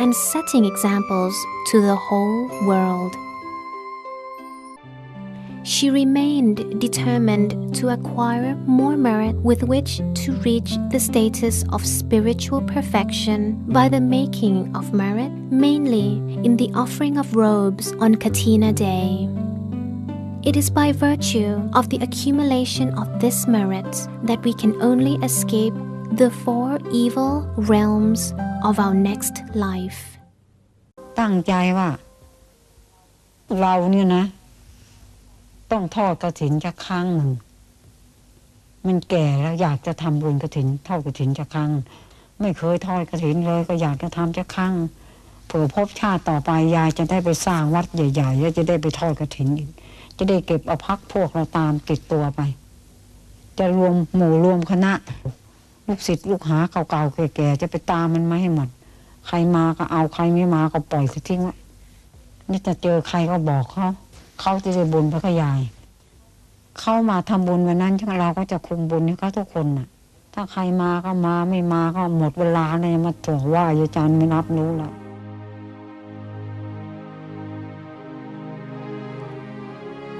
[SPEAKER 3] and setting examples to the whole world.She remained determined to acquire more merit with which to reach the status of spiritual perfection by the making of merit, mainly in the offering of robes on Katina Day. It is by virtue of the accumulation of this merit that we can only escape the 4 evil realms of our next life.
[SPEAKER 4] ตั้งใจว่าเราเนี่ยนะต้องทอดกฐินจะครั้งหนึ่งมันแก่แล้วอยากจะทำบุญกฐินทอดกฐินจะครั้งไม่เคยทอดกฐินเลยก็อยากจะทำจะครั้งเผื่อพบชาติต่อไปยายจะได้ไปสร้างวัดใหญ่ๆแล้วจะได้ไปทอดกฐินอีกจะได้เก็บเอาพักพวกเราตามติดตัวไปจะรวมหมู่รวมคณะลูกศิษย์ลูกหาเก่าๆแก่ๆจะไปตามมันมาให้หมดใครมาก็เอาใครไม่มาก็ปล่อยก็ทิ้งไว้นี่จะเจอใครก็บอกเขาจะได้บุญพระยายเข้ามาทำบุญวันนั้นเราก็จะคุมบุญให้เขาทุกคนน่ะถ้าใครมาก็มาไม่มาก็หมดเวลาเลยมาถือว่าอาจารย์ไม่รับรู้แล้ว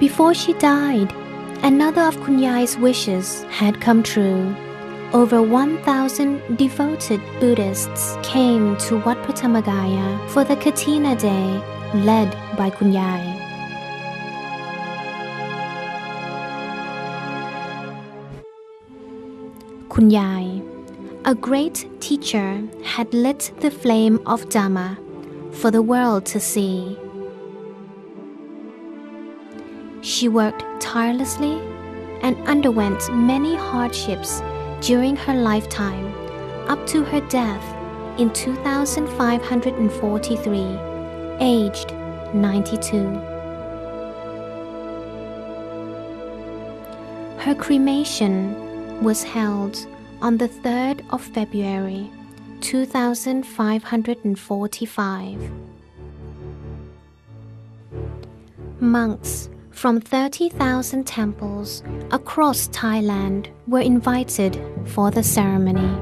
[SPEAKER 3] Before she died, another of Kun Yai's wishes had come true. Over 1,000 devoted Buddhists came to Wat Phra Dhammakaya for the Katina Day led by Kun Yai.Kun Yai, a great teacher, had lit the flame of Dhamma for the world to see. She worked tirelessly and underwent many hardships during her lifetime up to her death in 2543, aged 92. Her cremation was held on the 3rd of February 2545. Monks from 30,000 temples across Thailand were invited for the ceremony.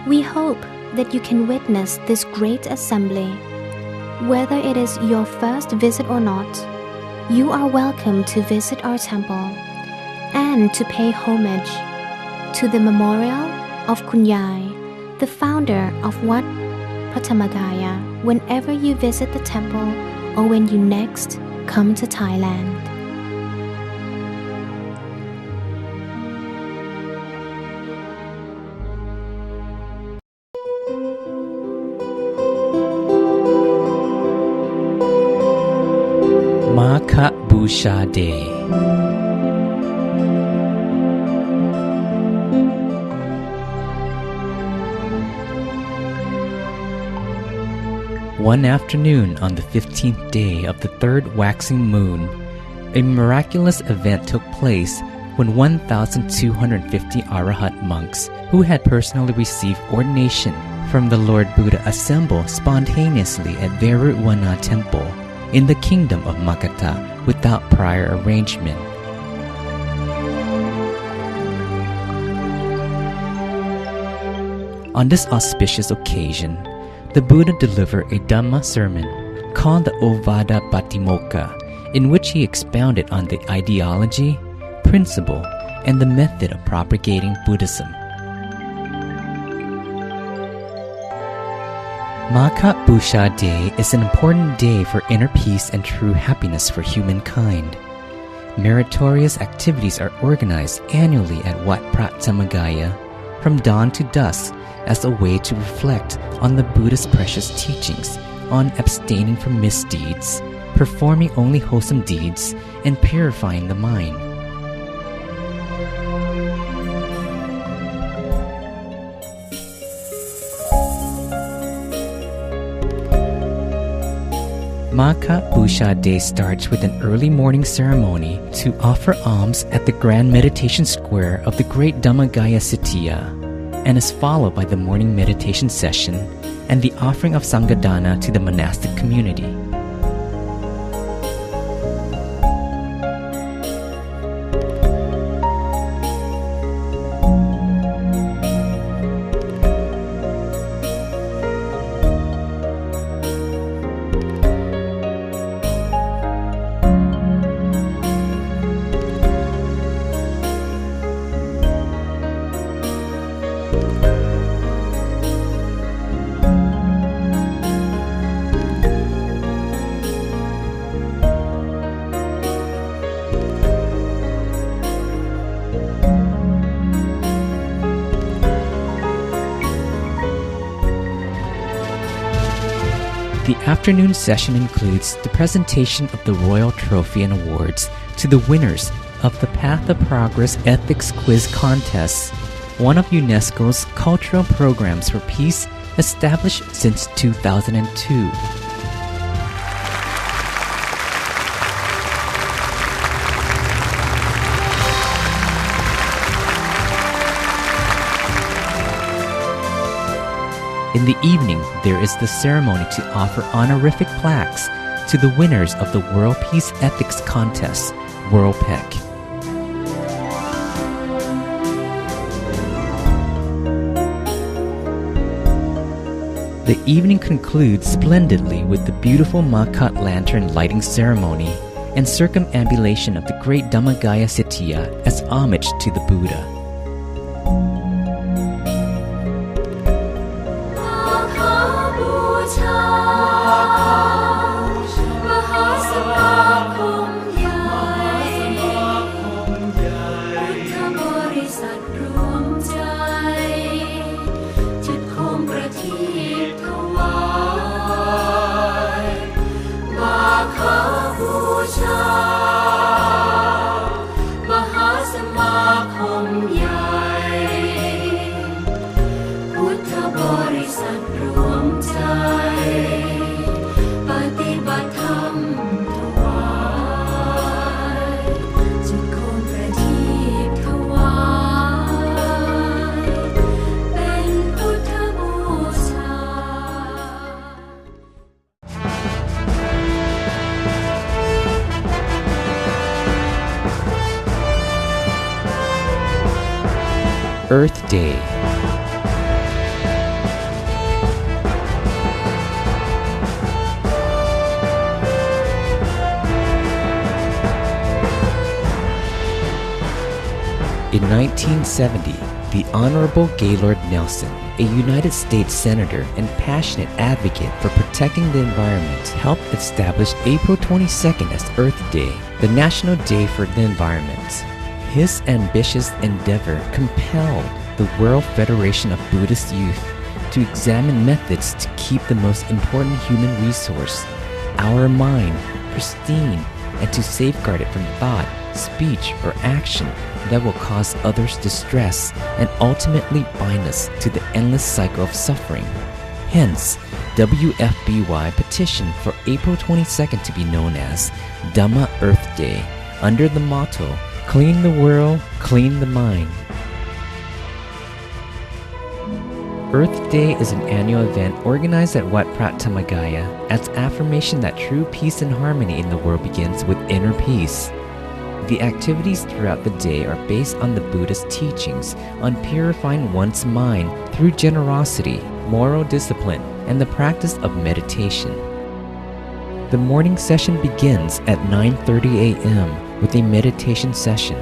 [SPEAKER 3] We hope that you can witness this great assembly. Whether it is your first visit or not, you are welcome to visit our temple and to pay homage to the memorial of Kun Yai, the founder of Wat Phra Dhammakaya, whenever you visit the temple or when you next come to Thailand.
[SPEAKER 1] Makha Busha Day. One afternoon on the 15th day of the third waxing moon, a miraculous event took place when 1,250 Arahat monks who had personally received ordination from the Lord Buddha assembled spontaneously at Vijja Temple in the kingdom of Magadha without prior arrangement. On this auspicious occasion, the Buddha delivered a Dhamma sermon called the Ovada Patimokkha, in which he expounded on the ideology, principle, and the method of propagating Buddhism. Makha Busha Day is an important day for inner peace and true happiness for humankind. Meritorious activities are organized annually at Wat Phra Dhammakaya from dawn to dusk as a way to reflect on the Buddha's precious teachings on abstaining from misdeeds, performing only wholesome deeds, and purifying the mind. Maka Busha Day starts with an early morning ceremony to offer alms at the Grand Meditation Square of the Great Dhammakaya Sitiya, and is followed by the morning meditation session and the offering of Sanghadana to the monastic community. The afternoon session includes the presentation of the Royal Trophy and awards to the winners of the Path of Progress Ethics Quiz Contest, one of UNESCO's cultural programs for peace established since 2002. In the evening, there is the ceremony to offer honorific plaques to the winners of the World Peace Ethics Contest, World PEC. The evening concludes splendidly with the beautiful Makat lantern lighting ceremony and circumambulation of the great Dhammakaya Sitiya as homage to the Buddha. Earth Day. In 1970, the Honorable Gaylord Nelson, a United States Senator and passionate advocate for protecting the environment, helped establish April 22nd as Earth Day, the National Day for the Environment. His ambitious endeavor compelled the World Federation of Buddhist Youth to examine methods to keep the most important human resource, our mind, pristine, and to safeguard it from thought, speech, or action that will cause others distress and ultimately bind us to the endless cycle of suffering. Hence, WFBY petitioned for April 22nd to be known as Dhamma Earth Day under the motto, Clean the world, clean the mind. Earth Day is an annual event organized at Wat Phra Dhammakaya as affirmation that true peace and harmony in the world begins with inner peace. The activities throughout the day are based on the Buddhist teachings on purifying one's mind through generosity, moral discipline, and the practice of meditation. The morning session begins at 9:30 a.m. with a meditation session,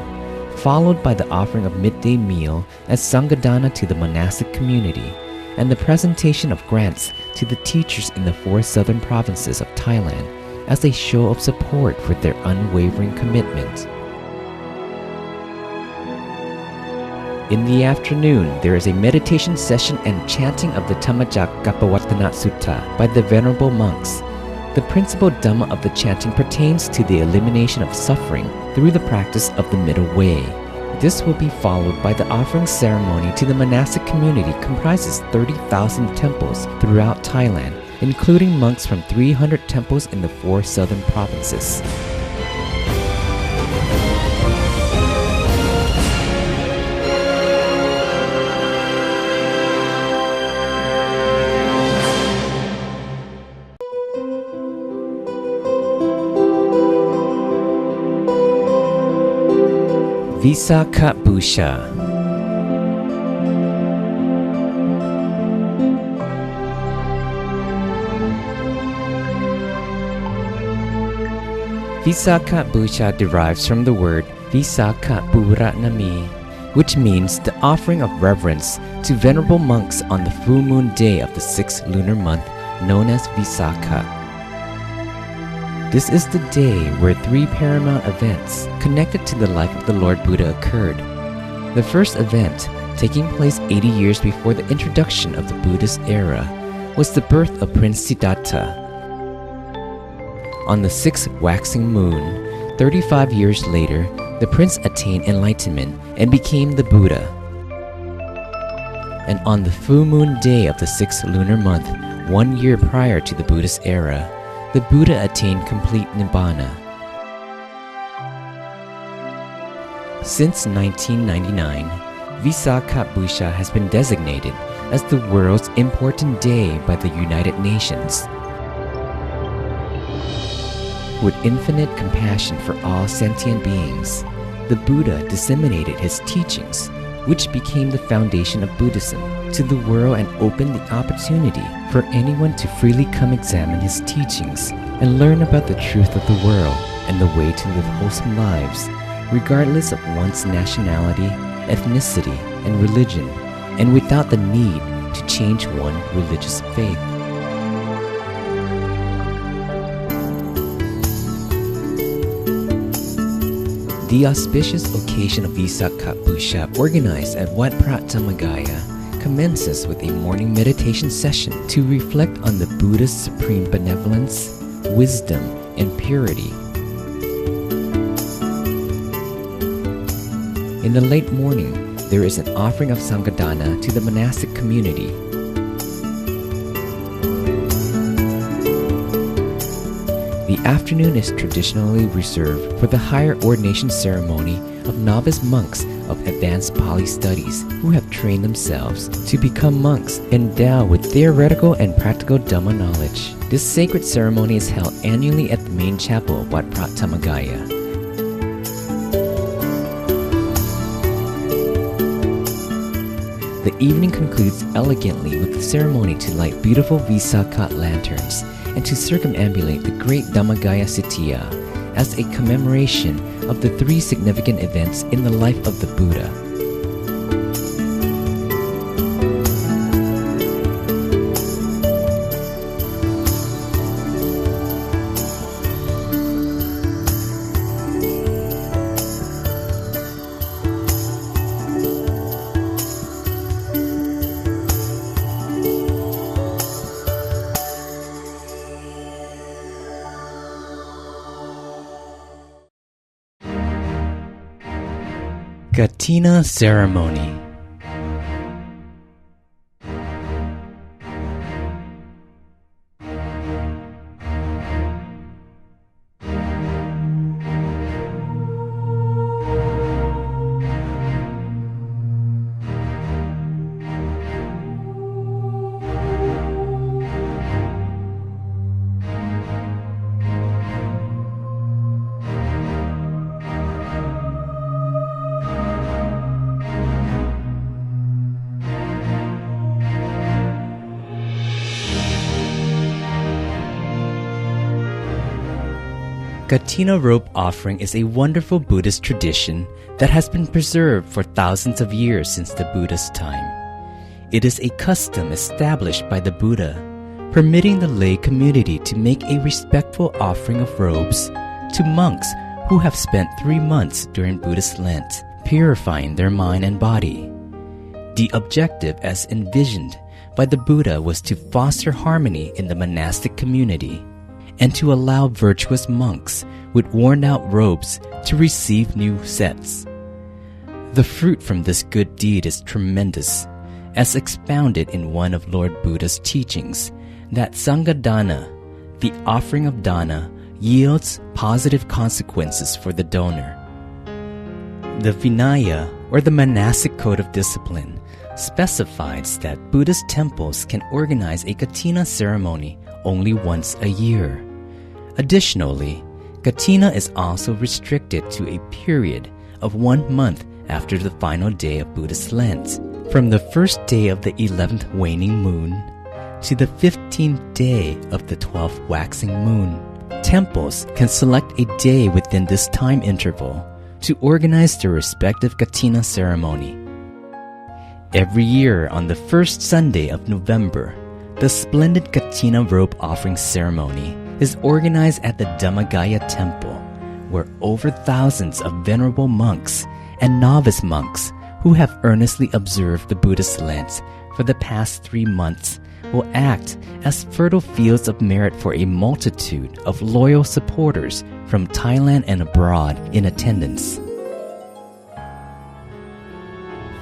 [SPEAKER 1] followed by the offering of midday meal as Sanghadana to the monastic community, and the presentation of grants to the teachers in the 4 southern provinces of Thailand as a show of support for their unwavering commitment. In the afternoon, there is a meditation session and chanting of the Dhammajayo Sutta by the venerable monks. The principal Dhamma of the chanting pertains to the elimination of suffering through the practice of the middle way. This will be followed by the offering ceremony to the monastic community comprises 30,000 temples throughout Thailand, including monks from 300 temples in the 4 southern provinces. Visakha Busha. Visakha Busha derives from the word Visakha Puranami, which means the offering of reverence to venerable monks on the full moon day of the 6th lunar month, known as Visakha. This is the day where 3 paramount events connected to the life of the Lord Buddha occurred. The first event, taking place 80 years before the introduction of the Buddhist era, was the birth of Prince Siddhartha. On the 6th waxing moon, 35 years later, the prince attained enlightenment and became the Buddha. And on the full moon day of the 6th lunar month, 1 year prior to the Buddhist era, the Buddha attained complete Nibbana. Since 1999, Visakha Busha has been designated as the world's important day by the United Nations. With infinite compassion for all sentient beings, the Buddha disseminated his teachings, which became the foundation of Buddhism, to the world and opened the opportunity for anyone to freely come examine his teachings and learn about the truth of the world and the way to live wholesome lives, regardless of one's nationality, ethnicity, and religion, and without the need to change one's religious faith. The auspicious occasion of Visakha Busha, organized at Wat Phra Dhammakaya, commences with a morning meditation session to reflect on the Buddha's supreme benevolence, wisdom, and purity. In the late morning, there is an offering of Sanghadana to the monastic community. The afternoon is traditionally reserved for the higher ordination ceremony of novice monks of advanced Pali studies who have trained themselves to become monks endowed with theoretical and practical Dhamma knowledge. This sacred ceremony is held annually at the main chapel of Wat Phra Dhammakaya. The evening concludes elegantly with the ceremony to light beautiful Visakha lanterns and to circumambulate the great Dhammakaya Sitiya as a commemoration of the 3 significant events in the life of the Buddha. Katina Ceremony. Katina robe offering is a wonderful Buddhist tradition that has been preserved for thousands of years since the Buddha's time. It is a custom established by the Buddha, permitting the lay community to make a respectful offering of robes to monks who have spent 3 months during Buddhist Lent, purifying their mind and body. The objective as envisioned by the Buddha was to foster harmony in the monastic community and to allow virtuous monks with worn-out robes to receive new sets. The fruit from this good deed is tremendous, as expounded in one of Lord Buddha's teachings, that Sanghadana, the offering of dana, yields positive consequences for the donor. The Vinaya, or the monastic code of discipline, specifies that Buddhist temples can organize a Katina ceremony only once a year. Additionally, Katina is also restricted to a period of 1 month after the final day of Buddhist Lent, from the first day of the 11th waning moon to the 15th day of the 12th waxing moon. Temples can select a day within this time interval to organize their respective Katina ceremony. Every year on the first Sunday of November, the splendid Katina robe offering ceremony is organized at the Dhammakaya Temple, where over thousands of venerable monks and novice monks who have earnestly observed the Buddhist Lent for the past 3 months will act as fertile fields of merit for a multitude of loyal supporters from Thailand and abroad in attendance.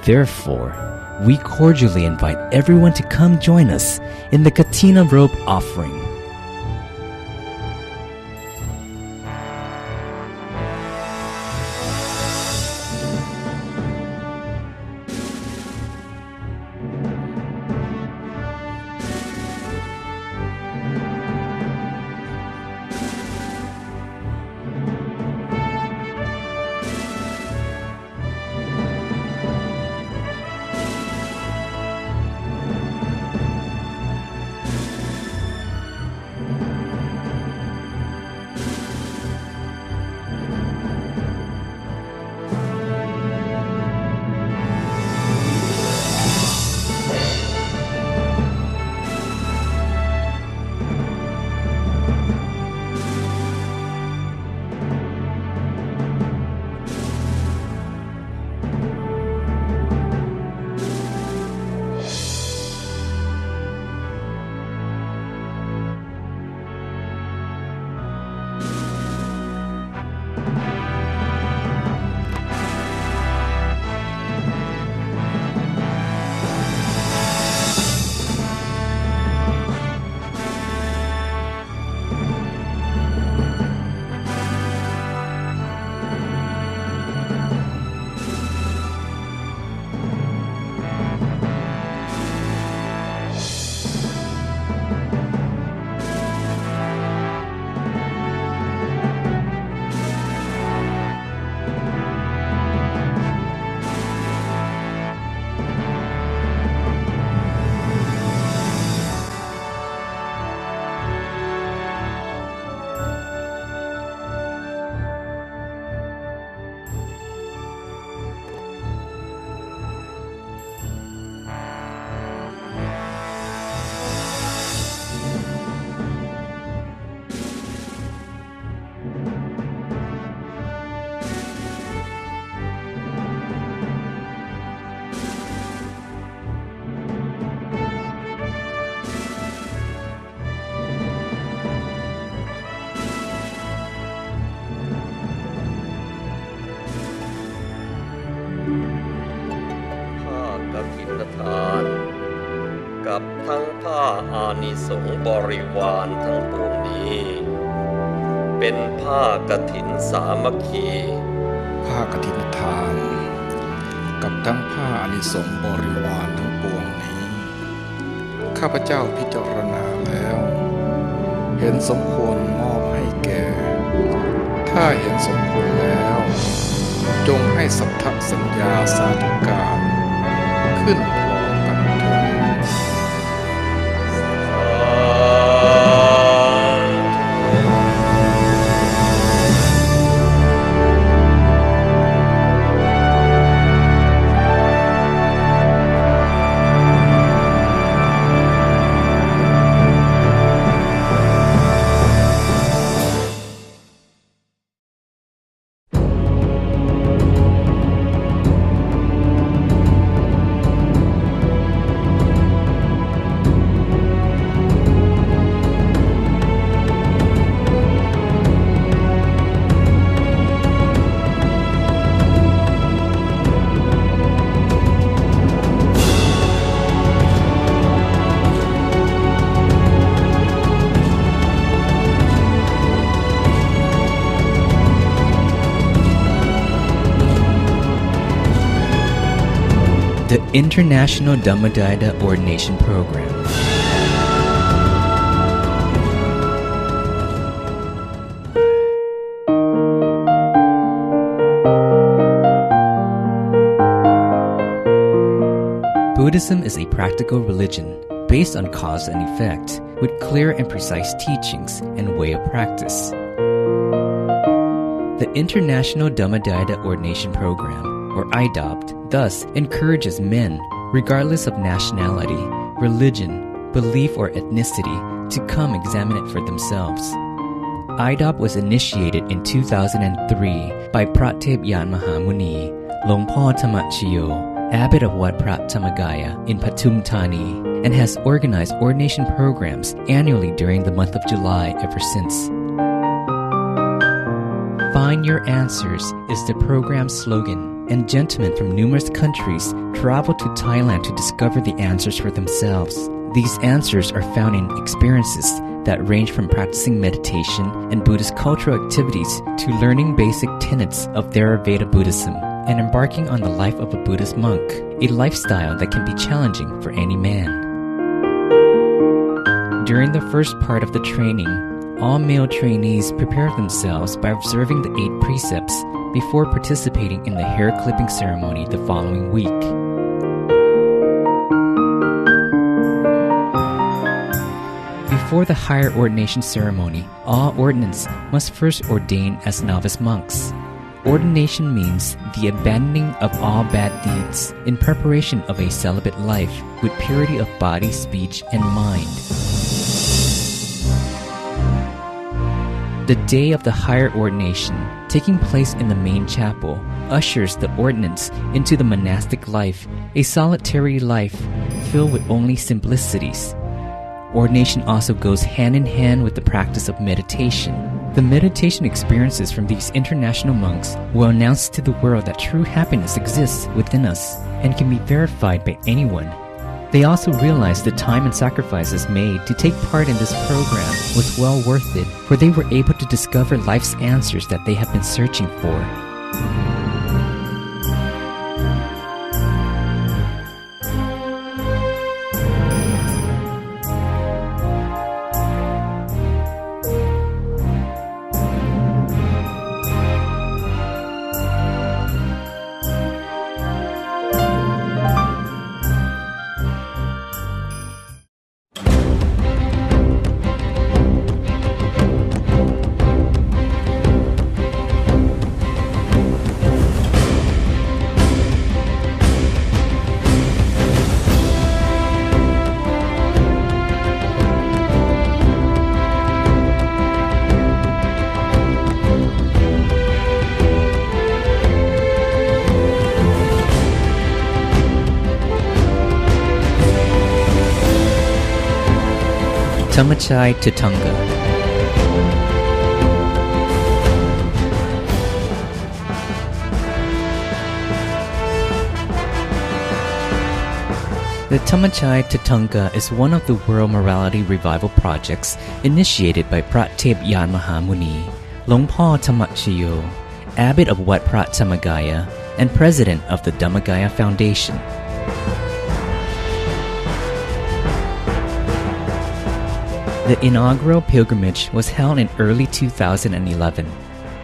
[SPEAKER 1] Therefore, we cordially invite everyone to come join us in the Katina robe offering.
[SPEAKER 5] กับทั้งผ้าอานิสงส์บริวารทั้งปวงนี้เป็นผ้ากฐินสามัคคี
[SPEAKER 6] ผ้ากฐินทานกับทั้งผ้าอานิสงส์บริวารทั้งปวงนี้ข้าพเจ้าพิจารณาแล้วเห็นสมควรมอบให้แก่ถ้าเห็นสมควรแล้วจงให้สัทธสัญญาสาธุการขึ้นพร้อมกันเถิด
[SPEAKER 1] International Dhammakaya Ordination Program. Buddhism is a practical religion based on cause and effect, with clear and precise teachings and way of practice. The International Dhammakaya Ordination Program, or IDOPT, thus encourages men, regardless of nationality, religion, belief, or ethnicity, to come examine it for themselves. IDOPT was initiated in 2003 by Pratep Yan Mahamuni, Luang Pu Sodh Abbot of Wat Phra Dhammakaya in Pathum Thani, and has organized ordination programs annually during the month of July ever since. Find Your Answers is the program's slogan, and gentlemen from numerous countries travel to Thailand to discover the answers for themselves. These answers are found in experiences that range from practicing meditation and Buddhist cultural activities to learning basic tenets of Theravada Buddhism and embarking on the life of a Buddhist monk, a lifestyle that can be challenging for any man. During the first part of the training, all male trainees prepare themselves by observing the 8 precepts before participating in the hair clipping ceremony the following week. Before the higher ordination ceremony, all ordinants must first ordain as novice monks. Ordination means the abandoning of all bad deeds in preparation of a celibate life with purity of body, speech, and mind. The day of the higher ordination, taking place in the main chapel, ushers the ordinants into the monastic life, a solitary life filled with only simplicities. Ordination also goes hand in hand with the practice of meditation. The meditation experiences from these international monks will announce to the world that true happiness exists within us and can be verified by anyone. They also realized the time and sacrifices made to take part in this program was well worth it, for they were able to discover life's answers that they have been searching for. Dhammakaya to Tunga. The Dhammakaya to Tunga is one of the World Morality Revival projects initiated by Pratep Yan Mahamuni, Luang Pu Sodh, Abbot of Wat Phra Dhammakaya, and President of the Dhammakaya Foundation. The inaugural pilgrimage was held in early 2011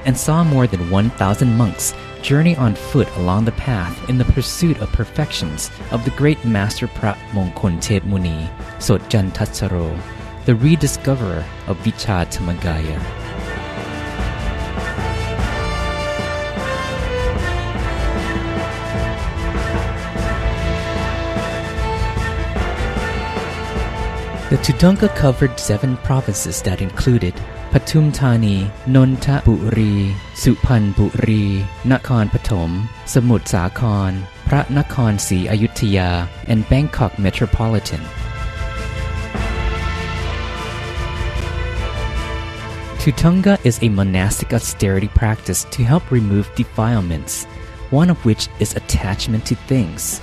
[SPEAKER 1] and saw more than 1,000 monks journey on foot along the path in the pursuit of perfections of the great Master Prat Mongkon Thet Muni, Sodh Candasaro, the rediscoverer of Vijja Dhammakaya. The Tudunga covered 7 provinces that included Pathum Thani, Nonthaburi, Suphanburi, Nakhon Pathom, Samut Sakhon, Phra Nakhon Si Ayutthaya, and Bangkok Metropolitan. Tudunga is a monastic austerity practice to help remove defilements, one of which is attachment to things.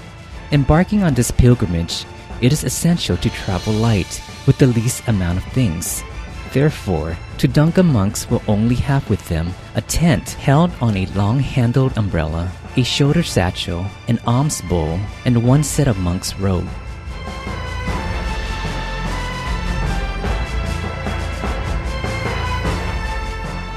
[SPEAKER 1] Embarking on this pilgrimage, it is essential to travel light with the least amount of things. Therefore, Tudunga monks will only have with them a tent held on a long-handled umbrella, a shoulder satchel, an alms bowl, and one set of monk's robe.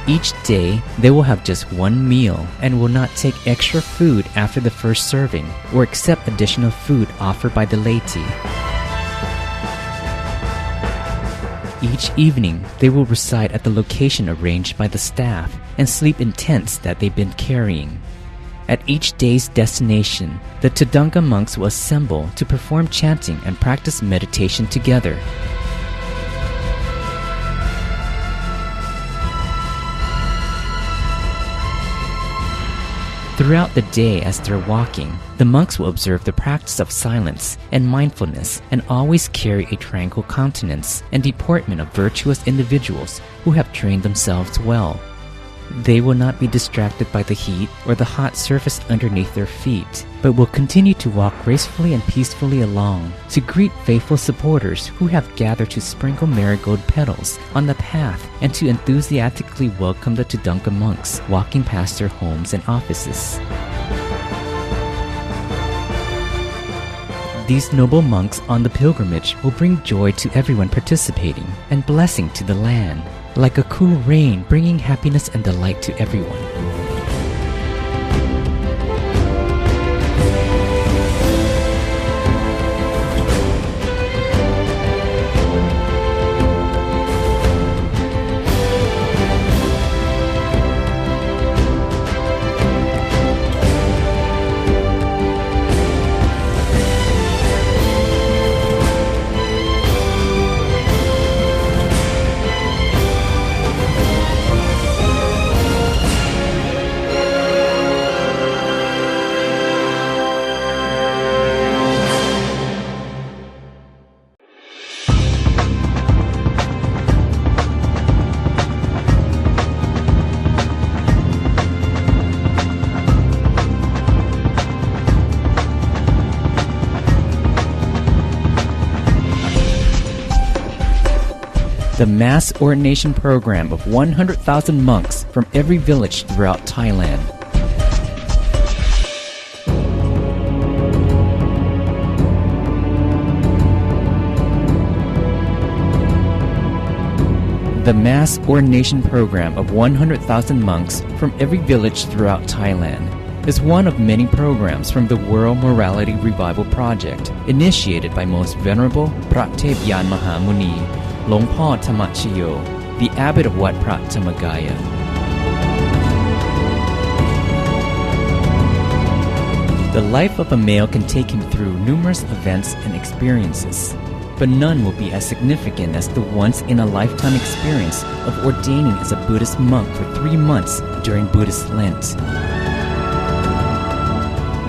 [SPEAKER 1] Each day, they will have just one meal and will not take extra food after the first serving or accept additional food offered by the laity. Each evening, they will reside at the location arranged by the staff and sleep in tents that they've been carrying. At each day's destination, the Tadanka monks will assemble to perform chanting and practice meditation together. Throughout the day as they're walking, the monks will observe the practice of silence and mindfulness and always carry a tranquil countenance and deportment of virtuous individuals who have trained themselves well. They will not be distracted by the heat or the hot surface underneath their feet, but will continue to walk gracefully and peacefully along to greet faithful supporters who have gathered to sprinkle marigold petals on the path and to enthusiastically welcome the Tadanka monks walking past their homes and offices. These noble monks on the pilgrimage will bring joy to everyone participating and blessing to the land, like a cool rain bringing happiness and delight to everyone. The mass ordination program of 100,000 monks from every village throughout Thailand. The mass ordination program of 100,000 monks from every village throughout Thailand is one of many programs from the World Morality Revival Project, initiated by Most Venerable Pratep Yan Mahamuni, Luang Pu Dhammajayo, the abbot of Wat Phra Dhammakaya. The life of a male can take him through numerous events and experiences, but none will be as significant as the once-in-a-lifetime experience of ordaining as a Buddhist monk for 3 months during Buddhist Lent.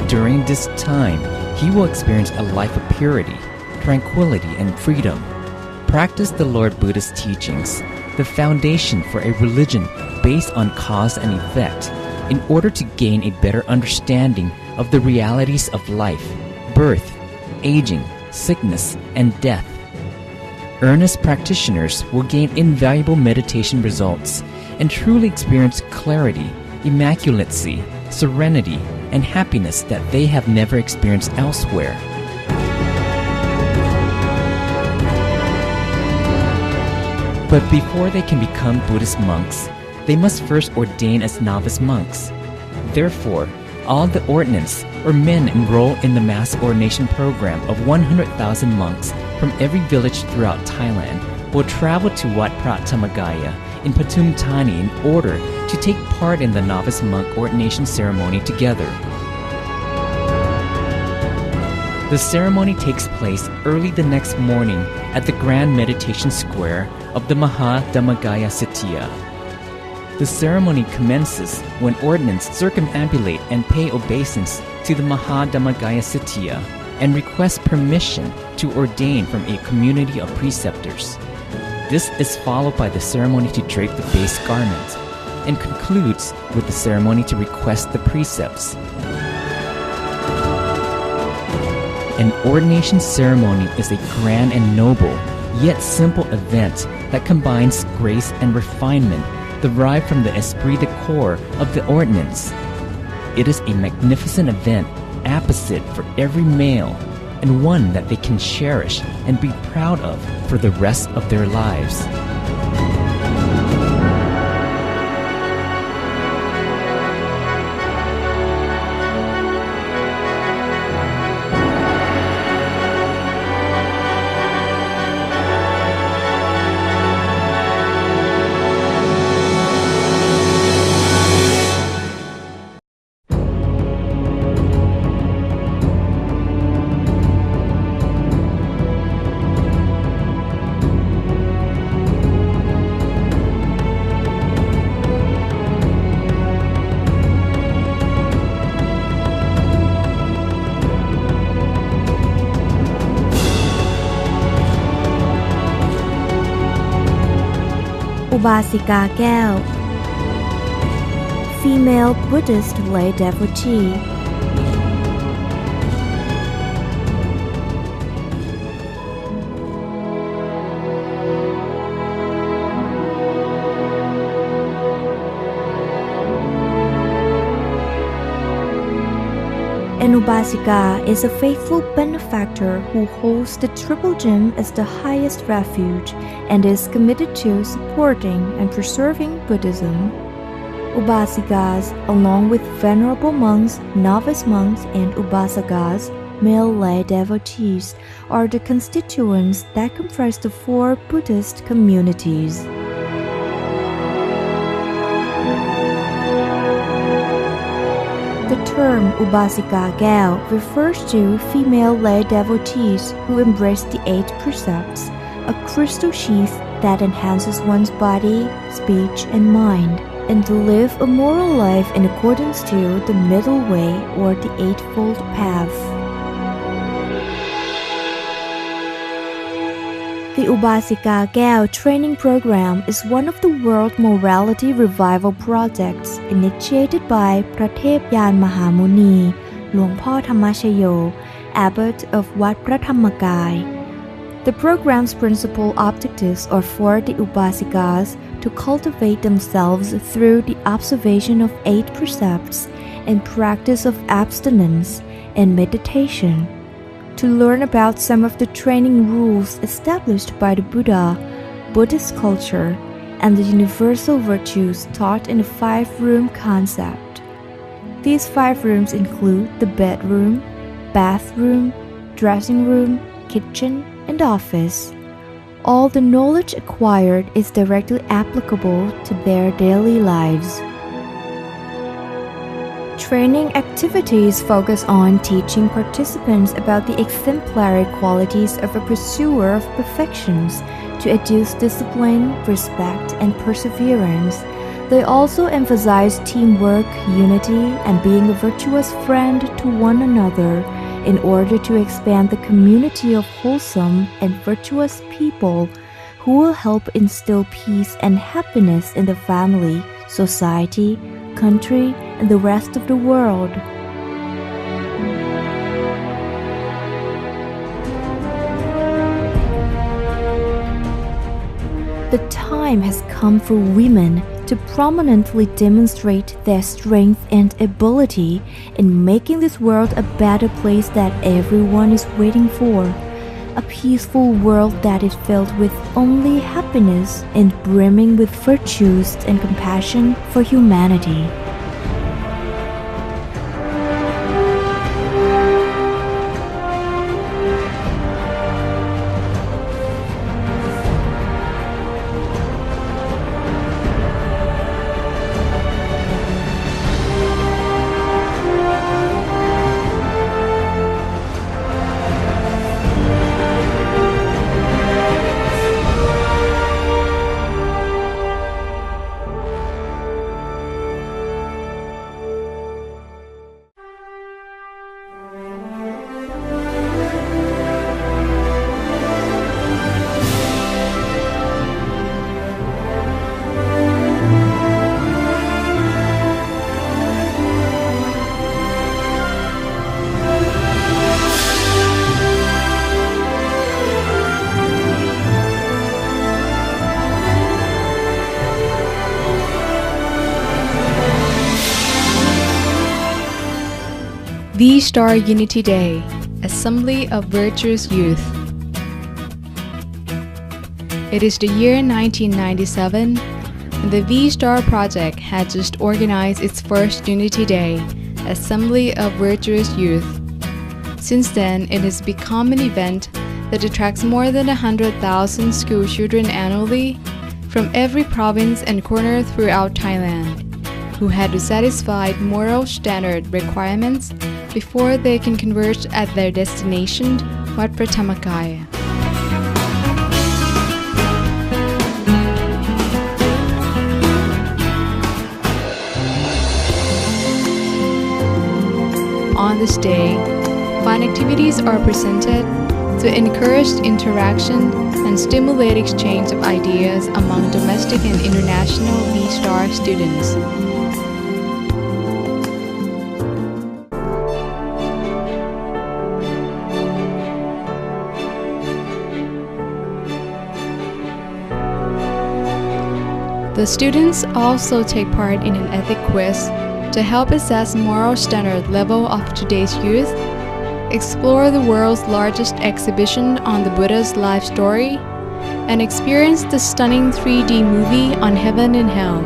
[SPEAKER 1] During this time, he will experience a life of purity, tranquility, and freedom. Practice the Lord Buddha's teachings, the foundation for a religion based on cause and effect, in order to gain a better understanding of the realities of life, birth, aging, sickness, and death. Earnest practitioners will gain invaluable meditation results and truly experience clarity, immaculacy, serenity, and happiness that they have never experienced elsewhere. But before they can become Buddhist monks, they must first ordain as novice monks. Therefore, all the ordinants or men enrolled in the mass ordination program of 100,000 monks from every village throughout Thailand will travel to Wat Phra Dhammakaya in Pathum Thani in order to take part in the novice monk ordination ceremony together. The ceremony takes place early the next morning at the Grand Meditation Square of the Dhammakaya Sitya. The ceremony commences when ordinants circumambulate and pay obeisance to the Dhammakaya Sitya and request permission to ordain from a community of preceptors. This is followed by the ceremony to drape the base garment and concludes with the ceremony to request the precepts. An ordination ceremony is a grand and noble, yet simple event that combines grace and refinement derived from the esprit de corps of the ordinance. it is a magnificent event apposite for every male and one that they can cherish and be proud of for the rest of their lives.
[SPEAKER 7] Ubasika แก้ว Female Buddhist lay devotee An Ubasika is a faithful benefactor who holds the Triple Gem as the highest refuge and is committed to supporting and preserving Buddhism. Ubasikas, along with venerable monks, novice monks, and Ubasakas, male lay devotees, are the constituents that comprise the four Buddhist communities. The term Ubasika แก้ว refers to female lay devotees who embrace the 8 precepts, a crystal sheath that enhances one's body, speech, and mind, and to live a moral life in accordance to the middle way or the Eightfold Path. The Ubasika แก้ว training program is one of the world morality revival projects initiated by พระเทพยานมหามุนี หลวงพ่อธรรมชโย Abbot of วัดพระธรรมกาย The program's principal objectives are for the Ubasikas to cultivate themselves through the observation of 8 precepts and practice of abstinence and meditation.To learn about some of the training rules established by the Buddha, Buddhist culture, and the universal virtues taught in the 5-room concept. These 5 rooms include the bedroom, bathroom, dressing room, kitchen, and office. All the knowledge acquired is directly applicable to their daily lives.Training activities focus on teaching participants about the exemplary qualities of a pursuer of perfections to educe discipline, respect, and perseverance. They also emphasize teamwork, unity, and being a virtuous friend to one another in order to expand the community of wholesome and virtuous people who will help instill peace and happiness in the family, society, country, and the rest of the world. The time has come for women to prominently demonstrate their strength and ability in making this world a better place that everyone is waiting for.A peaceful world that is filled with only happiness and brimming with virtues and compassion for humanity.
[SPEAKER 8] V-Star Unity Day, Assembly of Virtuous Youth. It is the year 1997, and the V-Star Project had just organized its first Unity Day, Assembly of Virtuous Youth. Since then, it has become an event that attracts more than 100,000 school children annually from every province and corner throughout Thailand, who had to satisfy moral standard requirements before they can converge at their destination, Wat Phra Dhammakaya. On this day, fun activities are presented to encourage interaction and stimulate exchange of ideas among domestic and international V-Star students. The students also take part in an ethic quiz to help assess moral standard level of today's youth, explore the world's largest exhibition on the Buddha's life story, and experience the stunning 3D movie on heaven and hell.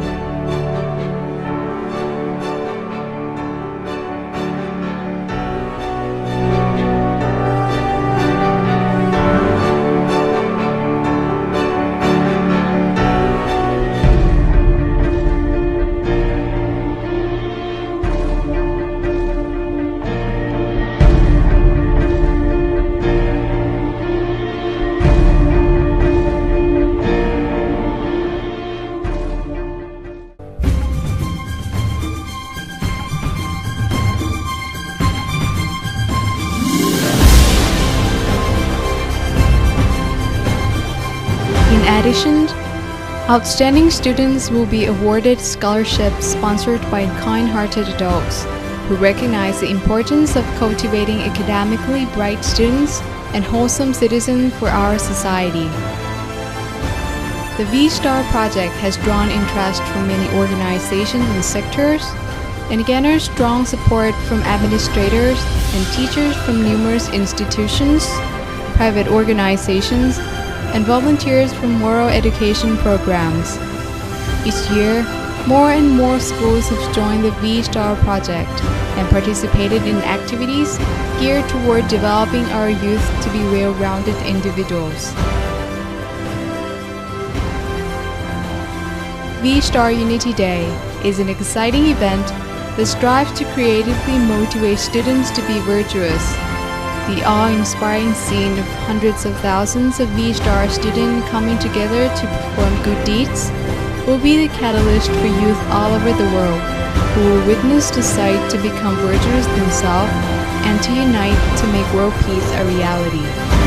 [SPEAKER 8] In addition, outstanding students will be awarded scholarships sponsored by kind-hearted adults who recognize the importance of cultivating academically bright students and wholesome citizens for our society. The V-Star project has drawn interest from many organizations and sectors and garners strong support from administrators and teachers from numerous institutions, private organizations, and volunteers from moral education programs. Each year, more and more schools have joined the V-Star project and participated in activities geared toward developing our youth to be well-rounded individuals. V-Star Unity Day is an exciting event that strives to creatively motivate students to be virtuous. The awe-inspiring scene of hundreds of thousands of V-Star students coming together to perform good deeds will be the catalyst for youth all over the world who will witness the sight to become virtuous themselves and to unite to make world peace a reality.